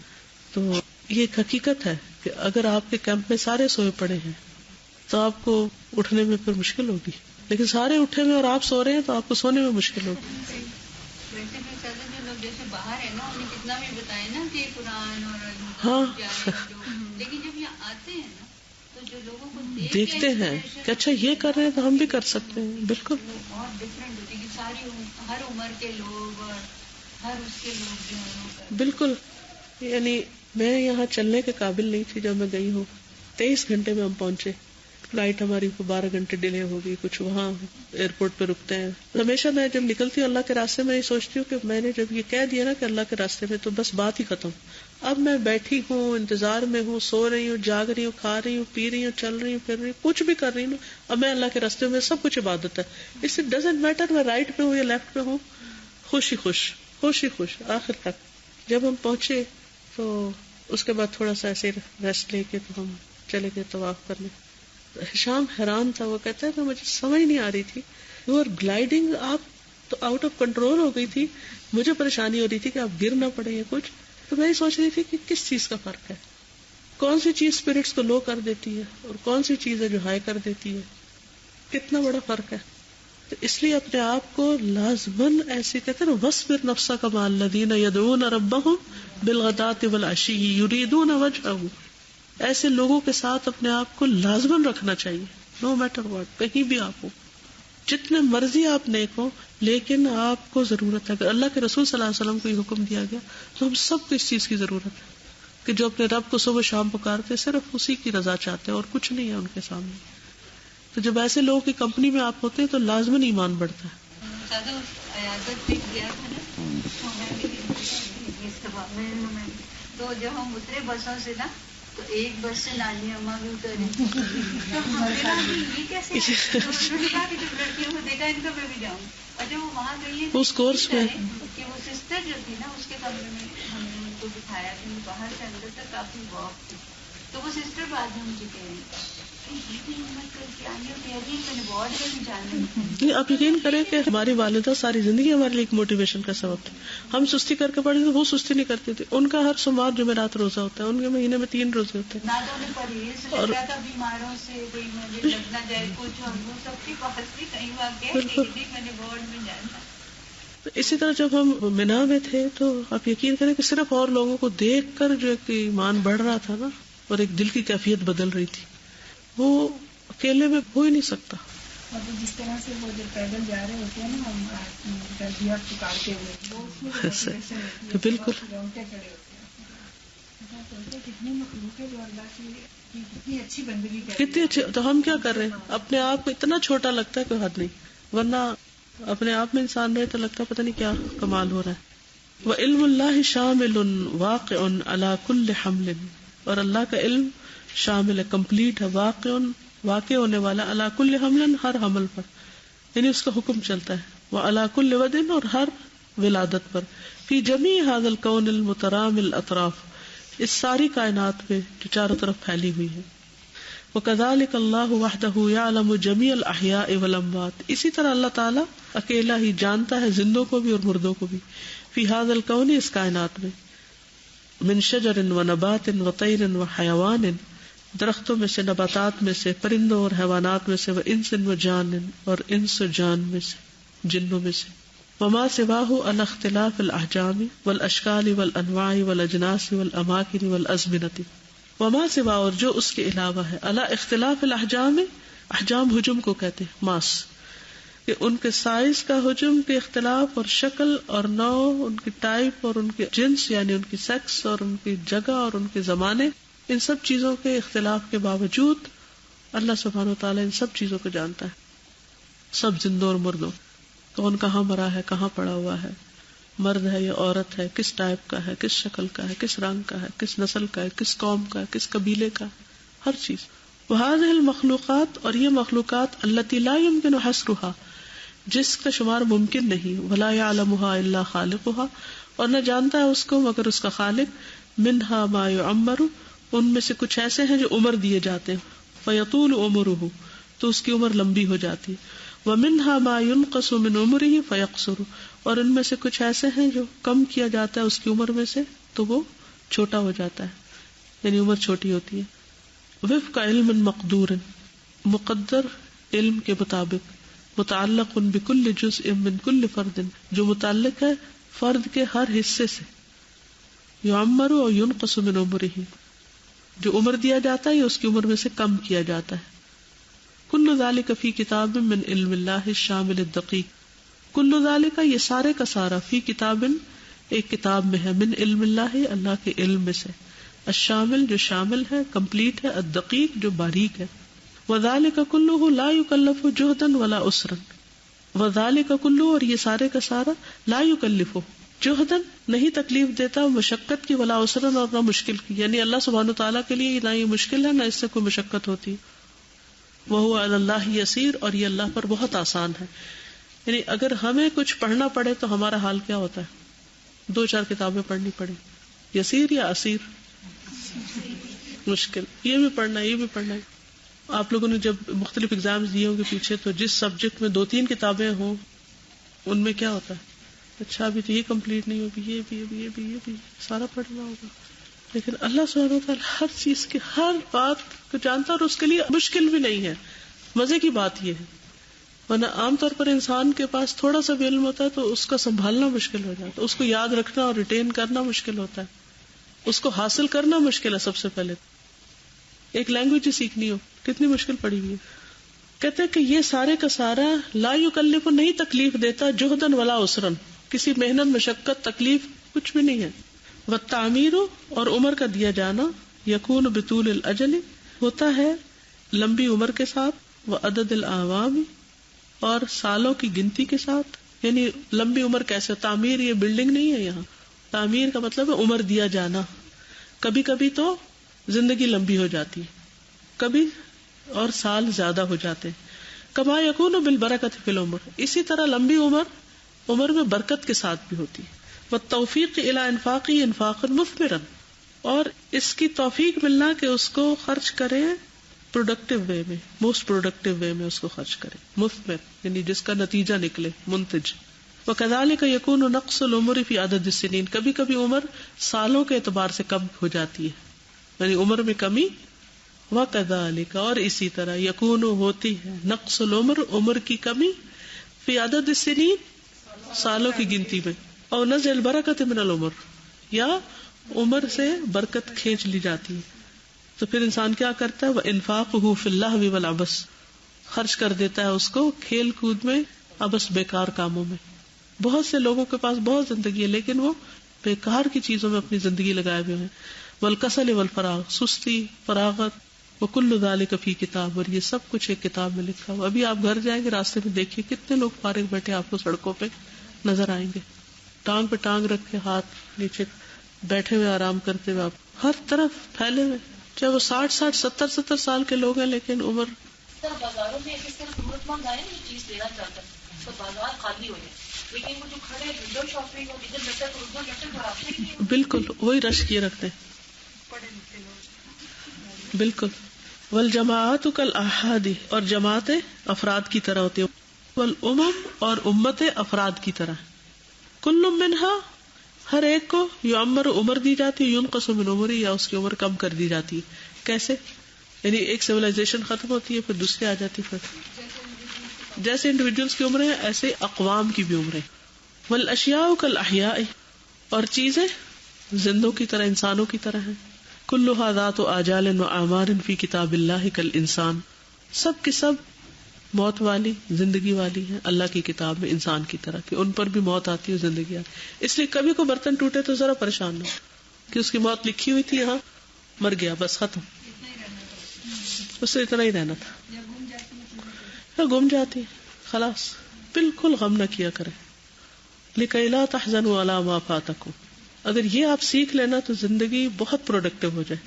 تو یہ ایک حقیقت ہے کہ اگر آپ کے کیمپ میں سارے سوئے پڑے ہیں تو آپ کو اٹھنے میں پھر مشکل ہوگی، لیکن سارے اٹھے ہوئے اور آپ سو رہے ہیں تو آپ کو سونے میں مشکل ہوگی. ویسے بھی سادہ جو لوگ جیسے باہر ہے نا انہیں کتنا بھی بتائے نا کہ قرآن اور ہاں لیکن جب یہاں آتے ہیں نا تو جو لوگوں کو دیکھتے ہیں کہ اچھا یہ کر رہے ہیں تو ہم بھی کر سکتے ہیں. بالکل بہت ڈفرینٹ ہوتی ہے، ساری ہر عمر کے لوگ اور ہر اس کے لوگ جو ہیں. بالکل. یعنی میں یہاں چلنے کے قابل نہیں تھی جب میں گئی ہوں. 23 گھنٹے میں ہم پہنچے. فلائٹ ہماری 12 گھنٹے ڈیلے ہو گئی، کچھ وہاں ایئرپورٹ پہ رکتے ہیں. ہمیشہ میں جب نکلتی ہوں اللہ کے راستے میں یہ سوچتی ہوں کہ میں نے جب یہ کہہ دیا نا کہ اللہ کے راستے میں، تو بس بات ہی ختم. اب میں بیٹھی ہوں، انتظار میں ہوں، سو رہی ہوں، جاگ رہی ہوں، کھا رہی ہوں، پی رہی ہوں، چل رہی ہوں، پھر رہی ہوں، کچھ بھی کر رہی ہوں. اب میں اللہ کے راستے میں سب کچھ عبادت ہے. اس سے ڈزنٹ میٹر میں رائٹ پہ ہوں یا لیفٹ پہ ہوں، خوش ہی خوش، خوش ہی خوش آخر تک. جب ہم پہنچے تو اس کے بعد تھوڑا سا ایسے ریسٹ لے کے تو ہم چلے گئے طواف کرنے. ہشام حیران تھا، وہ کہتا ہے تو مجھے سمجھ نہیں آ رہی تھی، یو آر گلائڈنگ، آپ تو آؤٹ آف کنٹرول ہو گئی تھی. مجھے پریشانی ہو رہی تھی کہ آپ گر نہ پڑے یا کچھ. تو میں یہ سوچ رہی تھی کہ کس چیز کا فرق ہے، کون سی چیز اسپرٹس کو لو کر دیتی ہے اور کون سی چیز ہے جو ہائی کر دیتی ہے، کتنا بڑا فرق ہے. تو اس لیے اپنے آپ کو لازماً ایسے کہتے ہیں نا وَاصْبِرْ نَفْسَكَ مَعَ الَّذِينَ يَدْعُونَ رَبَّهُمْ بِالْغَدَاةِ وَالْعَشِيِّ يُرِيدُونَ وَجْهَهُ. ایسے لوگوں کے ساتھ اپنے آپ کو لازماً رکھنا چاہیے، نو میٹر واٹ، کہیں بھی آپ ہو، جتنے مرضی آپ نیک ہو، لیکن آپ کو ضرورت ہے. اگر اللہ کے رسول صلی اللہ علیہ وسلم کو یہ حکم دیا گیا تو ہم سب کو اس چیز کی ضرورت ہے کہ جو اپنے رب کو صبح شام پکارتے صرف اسی کی رضا چاہتے ہیں اور کچھ نہیں ہے ان کے سامنے. تو جب ایسے لوگوں کی کمپنی میں آپ ہوتے ہیں تو لازماً ایمان بڑھتا ہے. تو جب ہم اترے بسوں سے نا تو ایک بس سے نانی اماں بھی اتری، تو یہ کیسے جب لڑکیوں کو دیکھا ان کا میں بھی جاؤں. اور جب وہ وہاں گئی اس کورس میں کہ وہ سسٹر جو تھی نا اس کے کمرے میں ہم نے ان کو بٹھایا کہ باہر سے اندر تک کافی واک تھی. تو وہ سسٹر بعد میں مجھے کہہ رہی آپ یقین کریں کہ ہماری والدہ ساری زندگی ہمارے لیے ایک موٹیویشن کا سبب تھی. ہم سستی کر کے پڑھے تو وہ سستی نہیں کرتی تھی. ان کا ہر سوموار جمعرات روزہ ہوتا ہے، ان کے مہینے میں 3 روزے ہوتے ہیں. اور بیماروں سے کوئی مجھے لگنا جائے کچھ ہم لوگ سب کے پاس بھی کئی واقع میں نے بورڈ میں جانا. اسی طرح جب ہم مینا میں تھے تو آپ یقین کریں کہ صرف اور لوگوں کو دیکھ کر جو ایک ایمان بڑھ رہا تھا نا، اور ایک دل کی کیفیت بدل رہی تھی، وہ اکیلے میں ہو ہی نہیں سکتا. مطلب جس طرح سے وہ جب پیدل جا رہے ہوتے ہیں نا ہم پکارتے ہوئے، بالکل کتنی مخلوق ہے جو اللہ کی کتنی اچھی بندگی کتنی اچھی. تو ہم کیا کر رہے ہیں؟ اپنے آپ کو اتنا چھوٹا لگتا ہے کوئی حد نہیں، ورنہ اپنے آپ میں انسان رہے تو لگتا پتہ نہیں کیا کمال ہو رہا ہے. وَعِلْمُ اللَّهِ شَامِلٌ وَاقِعٌ عَلَى كُلِّ حَمْلٍ، اور اللہ کا علم شامل ہے، کمپلیٹ ہے، واقع ہونے والا، عَلَى كُلِّ حَمْلٍ، ہر حمل پر، یعنی اس کا حکم چلتا ہے، وَعَلَى كُلِّ وَدٍ، اور ہر ولادت پر، فِي جَمِيعِ هَذَا الْكَوْنِ الْمُتَرَامِ الْأَطْرَافِ، اس ساری کائنات پہ جو چاروں طرف پھیلی ہوئی ہے. وَكَذَلِكَ اللَّهُ وَحْدَهُ يَعْلَمُ جَمِيعَ الْأَحْيَاءِ وَالْأَمْوَاتِ، اسی طرح اللہ تعالیٰ اکیلا ہی جانتا ہے زندوں کو بھی اور مردوں کو بھی. فِي هَذَا الْكَوْنِ، اس کائنات میں، من شجر ونبات وطیر وحیوان، درختوں میں سے، نباتات میں سے، پرندوں اور حیوانات میں سے، وانس وجان، اور انس و جان میں سے، جنوں میں سے. وما سواہ علی اختلاف الاحجام والاشکال والانواع والاجناس والاماکن والازمنۃ، وما سوا، اور جو اس کے علاوہ ہے، علی اختلاف الاحجام، احجام حجم کو کہتے ہیں، ماس، کہ ان کے سائز کا حجم کے اختلاف اور شکل اور نوع، ان کی ٹائپ اور ان کے جنس یعنی ان کی سیکس اور ان کی جگہ اور ان کے زمانے، ان سب چیزوں کے اختلاف کے باوجود اللہ سبحانہ و تعالیٰ ان سب چیزوں کو جانتا ہے، سب زندوں اور مردوں، کون کہاں مرا ہے، کہاں پڑا ہوا ہے، مرد ہے یا عورت ہے، کس ٹائپ کا ہے، کس شکل کا ہے، کس رنگ کا ہے، کس نسل کا ہے، کس قوم کا ہے، کس قبیلے کا ہے، ہر چیز. وهذه المخلوقات، اور یہ مخلوقات التي لا يمكن حصرها، جس کا شمار ممکن نہیں، ولا يعلمها الا خالقها، اور نہ جانتا ہے اس کو مگر اس کا خالق. منها ما يعمر، ان میں سے کچھ ایسے ہیں جو عمر دیے جاتے ہیں، فیطول عمره، تو اس کی عمر لمبی ہو جاتی. ومنها ما ينقص من عمره فيقصر، اور ان میں سے کچھ ایسے ہیں جو کم کیا جاتا ہے اس کی عمر میں سے تو وہ چھوٹا ہو جاتا ہے، یعنی عمر چھوٹی ہوتی ہے. وفق علم مقدور، مقدر علم کے مطابق، متعلق بكل جزء من كل فرد، جو متعلق ہے فرد کے ہر حصے سے. یعمر اور ينقص من عمره، جو عمر دیا جاتا ہے یا اس کی عمر میں سے کم کیا جاتا ہے. کل ذالک فی کتاب من علم اللہ الشامل الدقیق، کل ذالک یہ سارے کا سارا، فی کتاب ایک کتاب میں ہے، من علم اللہ اللہ کے علم میں سے، الشامل جو شامل ہے، کمپلیٹ ہے، الدقیق جو باریک ہے. وذالک کلہ لا یکلف جہدا ولا عسرا، وذالک کلہ اور یہ سارے کا سارا، لا یکلف جہدا نہیں تکلیف دیتا، مشقت کی، ولا عسرا اور نہ مشکل کی، یعنی اللہ سبحانہ وتعالیٰ کے لیے نہ یہ مشکل ہے نہ اس سے کوئی مشقت ہوتی. وہو علی اللہ یسیر، اور یہ اللہ پر بہت آسان ہے. یعنی اگر ہمیں کچھ پڑھنا پڑے تو ہمارا حال کیا ہوتا ہے؟ 2-4 کتابیں پڑھنی پڑے، یسیر یا اسیر؟ مشکل. یہ بھی پڑھنا ہے، یہ بھی پڑھنا ہے. آپ لوگوں نے جب مختلف ایگزامز دیے ہوں گے پیچھے، تو جس سبجیکٹ میں 2-3 کتابیں ہوں ان میں کیا ہوتا ہے؟ اچھا ابھی تو یہ کمپلیٹ نہیں ہوگی، یہ بھی سارا پڑھنا ہوگا. لیکن اللہ سبحانہ وتعالیٰ ہر چیز کی ہر بات کو جانتا، اور اس کے لیے مشکل بھی نہیں ہے. مزے کی بات یہ ہے، ورنہ عام طور پر انسان کے پاس تھوڑا سا بھی علم ہوتا ہے تو اس کا سنبھالنا مشکل ہو جاتا ہے، اس کو یاد رکھنا اور ریٹین کرنا مشکل ہوتا ہے، اس کو حاصل کرنا مشکل ہے. سب سے پہلے ایک لینگویج سیکھنی ہو کتنی مشکل پڑی ہوئی ہے. کہتے کہ یہ سارے کا سارا لا یکلف نہیں تکلیف دیتا، جہدن ولا عسرن، کسی محنت مشقت تکلیف کچھ بھی نہیں ہے. والتعمیر اور عمر کا دیا جانا، یکون بطول الاجل ہوتا ہے لمبی عمر کے ساتھ، وعدد الاعوام اور سالوں کی گنتی کے ساتھ. یعنی لمبی عمر کیسے؟ تعمیر یہ بلڈنگ نہیں ہے، یہاں تعمیر کا مطلب ہے عمر دیا جانا. کبھی کبھی تو زندگی لمبی ہو جاتی ہے، کبھی اور سال زیادہ ہو جاتے ہیں. کما یکون بالبرکۃ فی العمر، اسی طرح لمبی عمر میں برکت کے ساتھ بھی ہوتی ہے. والتوفیق الی انفاقی انفاقا مثمرا، اور اس کی توفیق ملنا کہ اس کو خرچ کرے پروڈکٹیو وے میں، موسٹ پروڈکٹیو وے میں اس کو خرچ کرے، مثمر یعنی جس کا نتیجہ نکلے، منتج. وکذالک یکون نقص العمر فی عدد السنین، کبھی کبھی عمر سالوں کے اعتبار سے کم ہو جاتی ہے، یعنی عمر میں کمی. وکذالک اور اسی طرح یکون ہوتی ہے نقص العمر عمر کی کمی، فی عدد السنین سالوں کی گنتی میں، اور نزع البرکۃ من العمر یا عمر سے برکت کھینچ لی جاتی ہے. تو پھر انسان کیا کرتا ہے؟ وانفاقہ فی اللہو والعبث، خرچ کر دیتا ہے اس کو کھیل کود میں، عبث بیکار کاموں میں. بہت سے لوگوں کے پاس بہت زندگی ہے لیکن وہ بیکار کی چیزوں میں اپنی زندگی لگائے ہوئے ہیں. والکسل والفراغ، سستی، فراغت. وکل ذالک فی کتاب، اور یہ سب کچھ ایک کتاب میں لکھا ہوا. ابھی آپ گھر جائیں گے راستے میں دیکھیے کتنے لوگ فارغ بیٹھے آپ کو سڑکوں پہ نظر آئیں گے، ٹانگ پہ ٹانگ رکھ کے ہاتھ نیچے بیٹھے ہوئے آرام کرتے ہوئے، آپ ہر طرف پھیلے ہوئے، چاہے وہ 60 70 سال کے لوگ ہیں لیکن عمر. بازاروں میں اس طرح ضرورت مند آئے نا چیز لینا چاہتا ہے تو بازار خالی ہو جائے، لیکن وہ جو کھڑے ونڈو شاپنگ اور ادھر بیٹھے تو ادھر بیٹھے بڑھاتے ہیں، بالکل وہی رش کیے رکھتے ہیں. بالکل. والجماعات کالاحاد، اور جماعتیں افراد کی طرح ہوتی ہیں. والامم اور امتیں افراد کی طرح. کل منہا ہر ایک کو یعمر عمر دی جاتی ہے، ينقص من عمری یا اس کی عمر کم کر دی جاتی ہے. کیسے؟ یعنی ایک سیولائزیشن ختم ہوتی ہے پھر دوسری آ جاتی ہے. پھر جیسے انڈیویجولس کی عمریں ایسے اقوام کی بھی عمریں. والاشیاء کالاحیاء، اور چیزیں زندوں کی طرح، انسانوں کی طرح ہیں. کلھا ذات آجال و اعمار فی کتاب اللہ کالانسان، سب کی سب موت والی، زندگی والی ہیں اللہ کی کتاب میں انسان کی طرح، کہ ان پر بھی موت آتی ہے، زندگی آتی. اس لیے کبھی کوئی برتن ٹوٹے تو ذرا پریشان نہ کہ اس کی موت لکھی ہوئی تھی یہاں، مر گیا بس ختم، اس سے اتنا ہی رہنا تھا. یا گم جاتی خلاص، بالکل غم نہ کیا کرے. لِكَيْ لَا تَحْزَنُوا عَلَى مَا فَاتَكُمْ. اگر یہ آپ سیکھ لینا تو زندگی بہت پروڈکٹیو ہو جائے،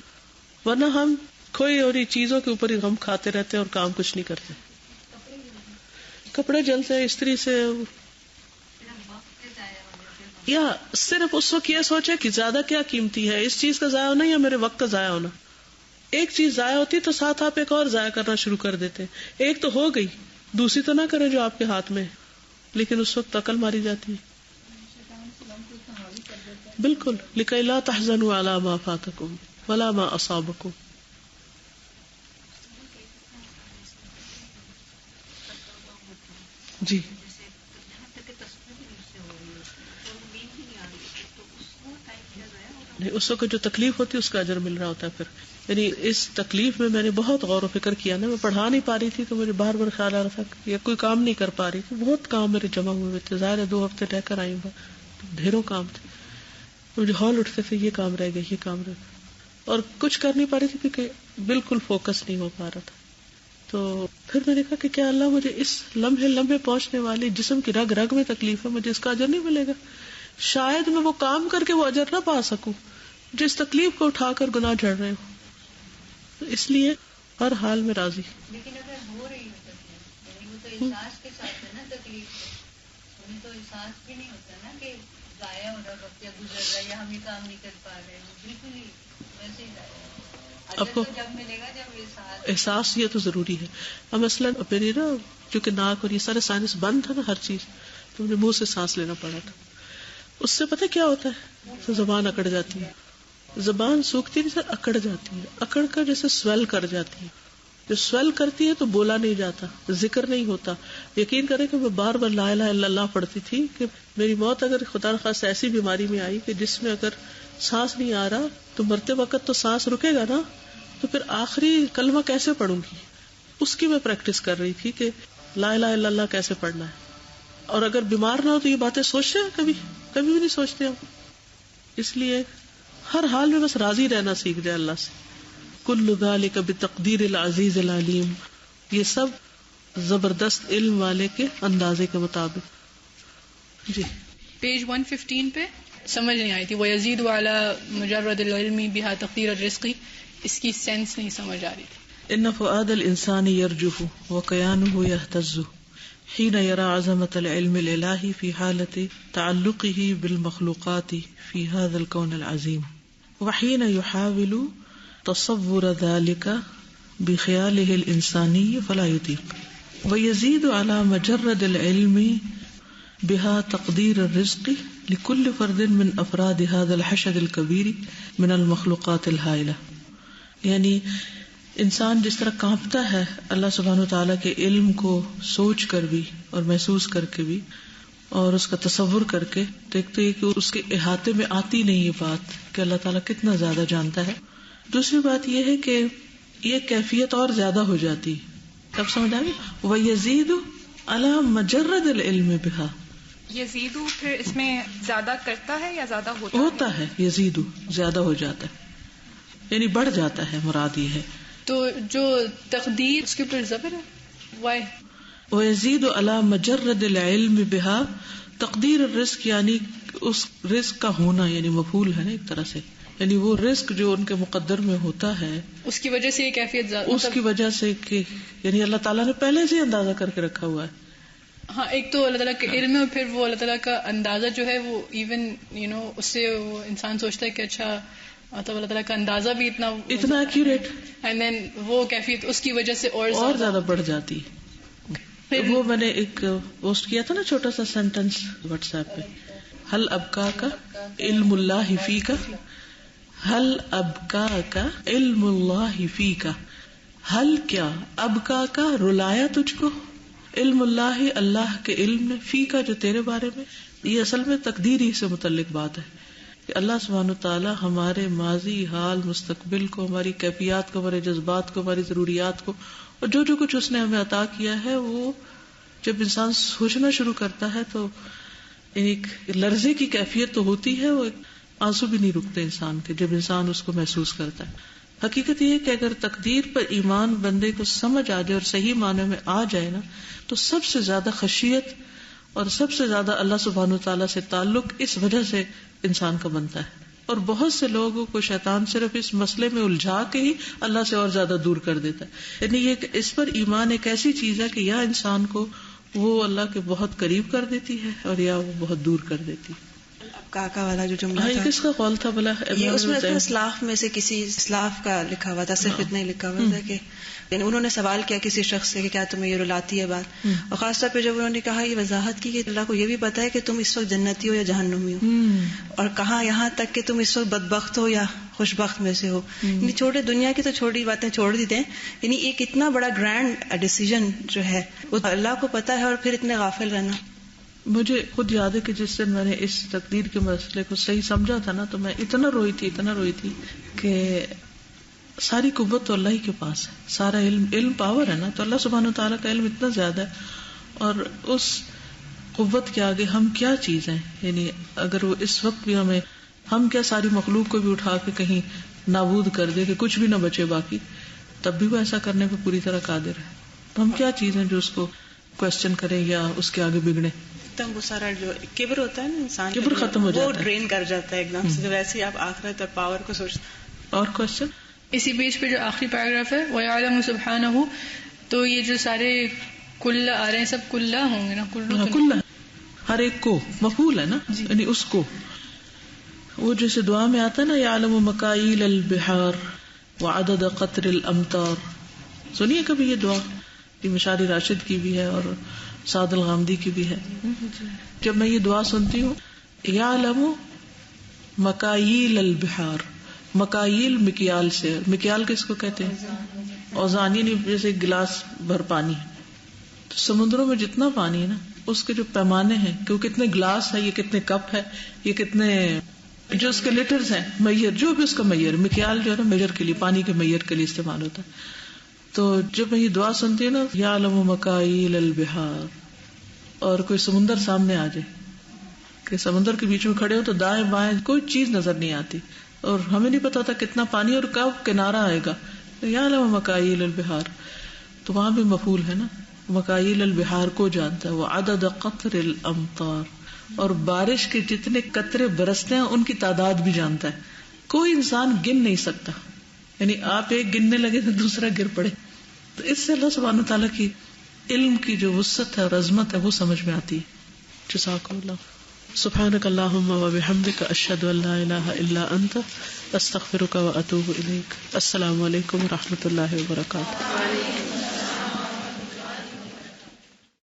ورنہ ہم کوئی اور چیزوں کے اوپر ہی غم کھاتے رہتے ہیں اور کام کچھ نہیں کرتے. کپڑے جلتے ہیں استری سے، یا صرف اس وقت یہ سوچے کہ زیادہ کیا قیمتی ہے، اس چیز کا ضائع ہونا یا میرے وقت کا ضائع ہونا. ایک چیز ضائع ہوتی تو ساتھ آپ ایک اور ضائع کرنا شروع کر دیتے. ایک تو ہو گئی، دوسری تو نہ کریں جو آپ کے ہاتھ میں ہے. لیکن اس وقت عقل ماری جاتی ہے. بالکل. لِكَيْ لَا تَحْزَنُوا عَلَى مَا فَاتَكُمْ وَلَا مَا أَصَابَكُمْ. جی نہیں، اس وقت جو تکلیف ہوتی ہے اس کا اجر مل رہا ہوتا ہے. پھر یعنی اس تکلیف میں نے بہت غور و فکر کیا نا. میں پڑھا نہیں پا رہی تھی تو مجھے بار بار خیال آ رہا تھا کہ یہ کوئی کام نہیں کر پا رہی تھی. بہت کام میرے جمع ہوئے تھے، ظاہر ہے 2 ہفتے رہ کر آئی ہوں، ڈھیروں کام تھے. مجھے ہال اٹھتے تھے، یہ کام رہ گیا، یہ کام رہ گیا، اور کچھ کر نہیں پا رہی تھی کیونکہ بالکل فوکس نہیں ہو پا رہا تھا. تو پھر میں نے کہا کہ کیا اللہ مجھے اس لمحے پہنچنے والی جسم کی رگ رگ میں تکلیف ہے، مجھے اس کا اجر نہیں ملے گا؟ شاید میں وہ کام کر کے وہ اجر نہ پا سکوں جس تکلیف کو اٹھا کر گناہ جھڑ رہے ہو. اس لیے ہر حال میں راضی. لیکن اگر ہو رہی ہے تکلیف، وہ تو احساس کے ساتھ ہے نا تکلیف، انہیں تو احساس بھی نہیں ہوتا نا کہ ضائع ہو رہا وقت یا گزر رہا ہے یا ہم یہ کام نہیں کر پا رہے ہیں. بالکل ہی ویسے ہی ضائع. آپ کو جب ملے گا جب احساس یہ تو ضروری ہے. اب مثلاً میری نا کیونکہ ناک اور یہ سارے سائنس بند تھا نا ہر چیز، تو مجھے منہ سے سانس لینا پڑا تھا. اس سے پتہ کیا ہوتا ہے؟ تو زبان اکڑ جاتی ہے. زبان سوکھتی نہیں سر، اکڑ جاتی ہے. اکڑ کر جیسے سویل کر جاتی ہے. جو سویل کرتی ہے تو بولا نہیں جاتا، ذکر نہیں ہوتا. یقین کریں کہ میں بار بار لا الہ الا اللہ پڑھتی تھی کہ میری موت اگر خدا نخواستہ ایسی بیماری میں آئی کہ جس میں اگر سانس نہیں آ رہا تو مرتے وقت تو سانس رکے گا نا، تو پھر آخری کلمہ کیسے پڑھوں گی؟ اس کی میں پریکٹس کر رہی تھی کہ لا الہ الا اللہ کیسے پڑھنا ہے. اور اگر بیمار نہ ہو تو یہ باتیں سوچتے ہیں؟ کبھی بھی نہیں سوچتے ہم. اس لیے ہر حال میں بس راضی رہنا سیکھ جائے اللہ سے. کل ذالک بتقدیر العزیز العلیم. یہ سب زبردست علم والے کے اندازے کے مطابق. جی پیج 115 پہ سمجھ نہیں آئی تھی وَيَزِيدُ عَلَى مُجَرَّدِ الْعِلْمِ بِهَا تَقْدِيرَ الرِّزْقِ. اس کی سینس نہیں سمجھ آ رہی تھی. ان فؤاد الانسان يرجف وكيانه يهتز حين يرى عظمة العلم الالهي في حالة تعلقه بالمخلوقات في هذا الكون العظيم، وحين يحاول تصور ذلك بخياله الانساني فلا يطيق. ويزيد على مجرد العلم بها تقدير الرزق لكل فرد من افراد هذا الحشد الكبير من المخلوقات الهائلة. یعنی انسان جس طرح کانپتا ہے اللہ سبحانہ وتعالیٰ کے علم کو سوچ کر بھی اور محسوس کر کے بھی اور اس کا تصور کر کے، تو ایک تو یہ کہ اس کے احاطے میں آتی نہیں یہ بات کہ اللہ تعالیٰ کتنا زیادہ جانتا ہے. دوسری بات یہ ہے کہ یہ کیفیت اور زیادہ ہو جاتی. کب سمجھ آئے؟ وَيَزِيدُ عَلَى مَجَرَّدِ الْعِلْمِ بِهَا. یزیدو پھر اس میں زیادہ کرتا ہے یا زیادہ ہوتا ہے؟ یزیدو زیادہ ہو جاتا ہے، یعنی بڑھ جاتا ہے، مراد یہ ہے. تو جو تقدیر اس کے اوپر زبر ہے، وائی وَيَزِيدُ عَلَى مَجَرَّدِ الْعِلْمِ بِهَا تقدیر الرزق، یعنی اس رزق کا ہونا، یعنی مفعول ہے نا ایک طرح سے، یعنی وہ رزق جو ان کے مقدر میں ہوتا ہے اس کی وجہ سے یہ کیفیت اس کی وجہ سے کہ یعنی اللہ تعالیٰ نے پہلے سے اندازہ کر کے رکھا ہوا ہے. ہاں ایک تو اللہ تعالیٰ کا علم ہے، پھر وہ اللہ تعالیٰ کا اندازہ جو ہے وہ ایون اس سے وہ انسان سوچتا ہے کہ اچھا تو اللہ تعالیٰ کا اندازہ بھی اتنا ایکوریٹ، اینڈ دین وہ کیفیت اس کی وجہ سے اور زیادہ بڑھ جاتی. وہ میں نے ایک پوسٹ کیا تھا نا چھوٹا سا سینٹینس واٹس ایپ پہ، حل ابکا کا علم اللہ فی کا، حل ابکا کا علم اللہ فی کا. حل کیا ابکا کا رلایا تجھ کو، علم اللہ اللہ کے علم نے، فی کا جو تیرے بارے میں. یہ اصل میں تقدیری سے متعلق بات ہے کہ اللہ سبحانہ وتعالیٰ ہمارے ماضی، حال، مستقبل کو، ہماری کیفیات کو، ہمارے جذبات کو، ہماری ضروریات کو، اور جو کچھ اس نے ہمیں عطا کیا ہے، وہ جب انسان سوچنا شروع کرتا ہے تو ایک لرزے کی کیفیت تو ہوتی ہے، وہ آنسو بھی نہیں رکتے انسان کے جب انسان اس کو محسوس کرتا ہے. حقیقت یہ ہے کہ اگر تقدیر پر ایمان بندے کو سمجھ آ جائے اور صحیح معنی میں آ جائے نا، تو سب سے زیادہ خشیت اور سب سے زیادہ اللہ سبحانہ وتعالیٰ سے تعلق اس وجہ سے انسان کا بنتا ہے. اور بہت سے لوگوں کو شیطان صرف اس مسئلے میں الجھا کے ہی اللہ سے اور زیادہ دور کر دیتا ہے. یعنی یہ اس پر ایمان ایک ایسی چیز ہے کہ یا انسان کو وہ اللہ کے بہت قریب کر دیتی ہے اور یا وہ بہت دور کر دیتی ہے. کاکا والا جو جملہ تھا کس کا قول تھا بلا؟ یہ اس میں اسلاف میں سے کسی اسلاف کا لکھا ہوا تھا, صرف اتنا ہی لکھا ہوا تھا کہ یعنی انہوں نے سوال کیا کسی شخص سے کہ کیا تمہیں یہ رلاتی ہے بات, اور خاص طور پہ جب انہوں نے کہا یہ وضاحت کی کہ اللہ کو یہ بھی پتا ہے کہ تم اس وقت جنتی ہو یا جہنمی ہو, اور کہاں یہاں تک کہ تم اس وقت بدبخت ہو یا خوش بخت میں سے ہو. یعنی چھوٹے دنیا کی تو چھوٹی باتیں چھوڑ دی دیں, یعنی ایک اتنا بڑا گرینڈ ڈیسیژن جو ہے وہ اللہ کو پتا ہے, اور پھر اتنے غافل رہنا. مجھے خود یاد ہے کہ جس دن میں نے اس تقدیر کے مسئلے کو صحیح سمجھا تھا نا, تو میں اتنا روئی تھی کہ ساری قوت تو اللہ ہی کے پاس ہے, سارا علم پاور ہے نا, تو اللہ سبحانہ وتعالیٰ کا علم اتنا زیادہ ہے, اور اس قوت کے آگے ہم کیا چیز ہیں. یعنی اگر وہ اس وقت بھی ہم کیا ساری مخلوق کو بھی اٹھا کے کہیں نابود کر دے کہ کچھ بھی نہ بچے باقی, تب بھی وہ ایسا کرنے پہ پوری طرح قادر ہے. تو ہم کیا چیز ہیں جو اس کو کوشچن کریں یا اس کے آگے بگڑے. تم وہ سارا جو کبر ہوتا ہے نا انسان, کبر ختم ہو جاتا ہے, وہ ڈرین کر جاتا ہے ایک دم سے, ویسے ہی آپ آخرت اور پاور کو سوچتے. اور کوشچن اسی پیج پہ جو آخری پیراگراف ہے وَيَعْلَمُ سُبْحَانَهُ, تو یہ جو سارے کل آ رہے ہیں سب کلّا ہوں گے نا, کلّا ہر ایک کو مفعول ہے نا, یعنی اس کو. وہ جیسے دعا میں آتا ہے نا یعلم مکائل البحار وعدد قطر الامطار, سنیے کبھی یہ دعا, یہ مشاری راشد کی بھی ہے اور سعد الغامدی کی بھی ہے. جب میں یہ دعا سنتی ہوں یعلم مکائل البحار, مکائل مکیال سے, مکیال کس کو کہتے ہیں, اوزان, یعنی جیسے گلاس بھر پانی, تو سمندروں میں جتنا پانی ہے نا اس کے جو پیمانے ہیں کہ وہ کتنے گلاس ہے, یہ کتنے کپ ہے, یہ کتنے جو اس کے لیٹرز ہیں, میئر جو بھی اس کا میئر, مکیال جو ہے نا میئر کے لیے, پانی کے میئر کے لیے استعمال ہوتا ہے. تو جب میں یہ دعا سنتی ہوں نا یعلم مکائل البحار, اور کوئی سمندر سامنے آ جائے کہ سمندر کے بیچ میں کھڑے ہو تو دائیں بائیں کوئی چیز نظر نہیں آتی اور ہمیں نہیں پتا ہوتا کتنا پانی اور کب کنارہ آئے گا, یعلم مکائل البحار, تو وہاں بھی مفعول ہے نا, مکائل البحار کو جانتا ہے, وہ عدد قطر الامطار, اور بارش کے جتنے قطرے برستے ہیں ان کی تعداد بھی جانتا ہے. کوئی انسان گن نہیں سکتا, یعنی آپ ایک گننے لگے تو دوسرا گر پڑے. تو اس سے اللہ سبحانہ تعالیٰ کی علم کی جو وسعت ہے اور عظمت ہے وہ سمجھ میں آتی ہے. جزاکم اللہ. سبحانک اللہم و بحمدک, اشہد ان لا الہ الا انت, استغفرک و اتوب الیک. السلام علیکم و رحمۃ اللہ وبرکاتہ.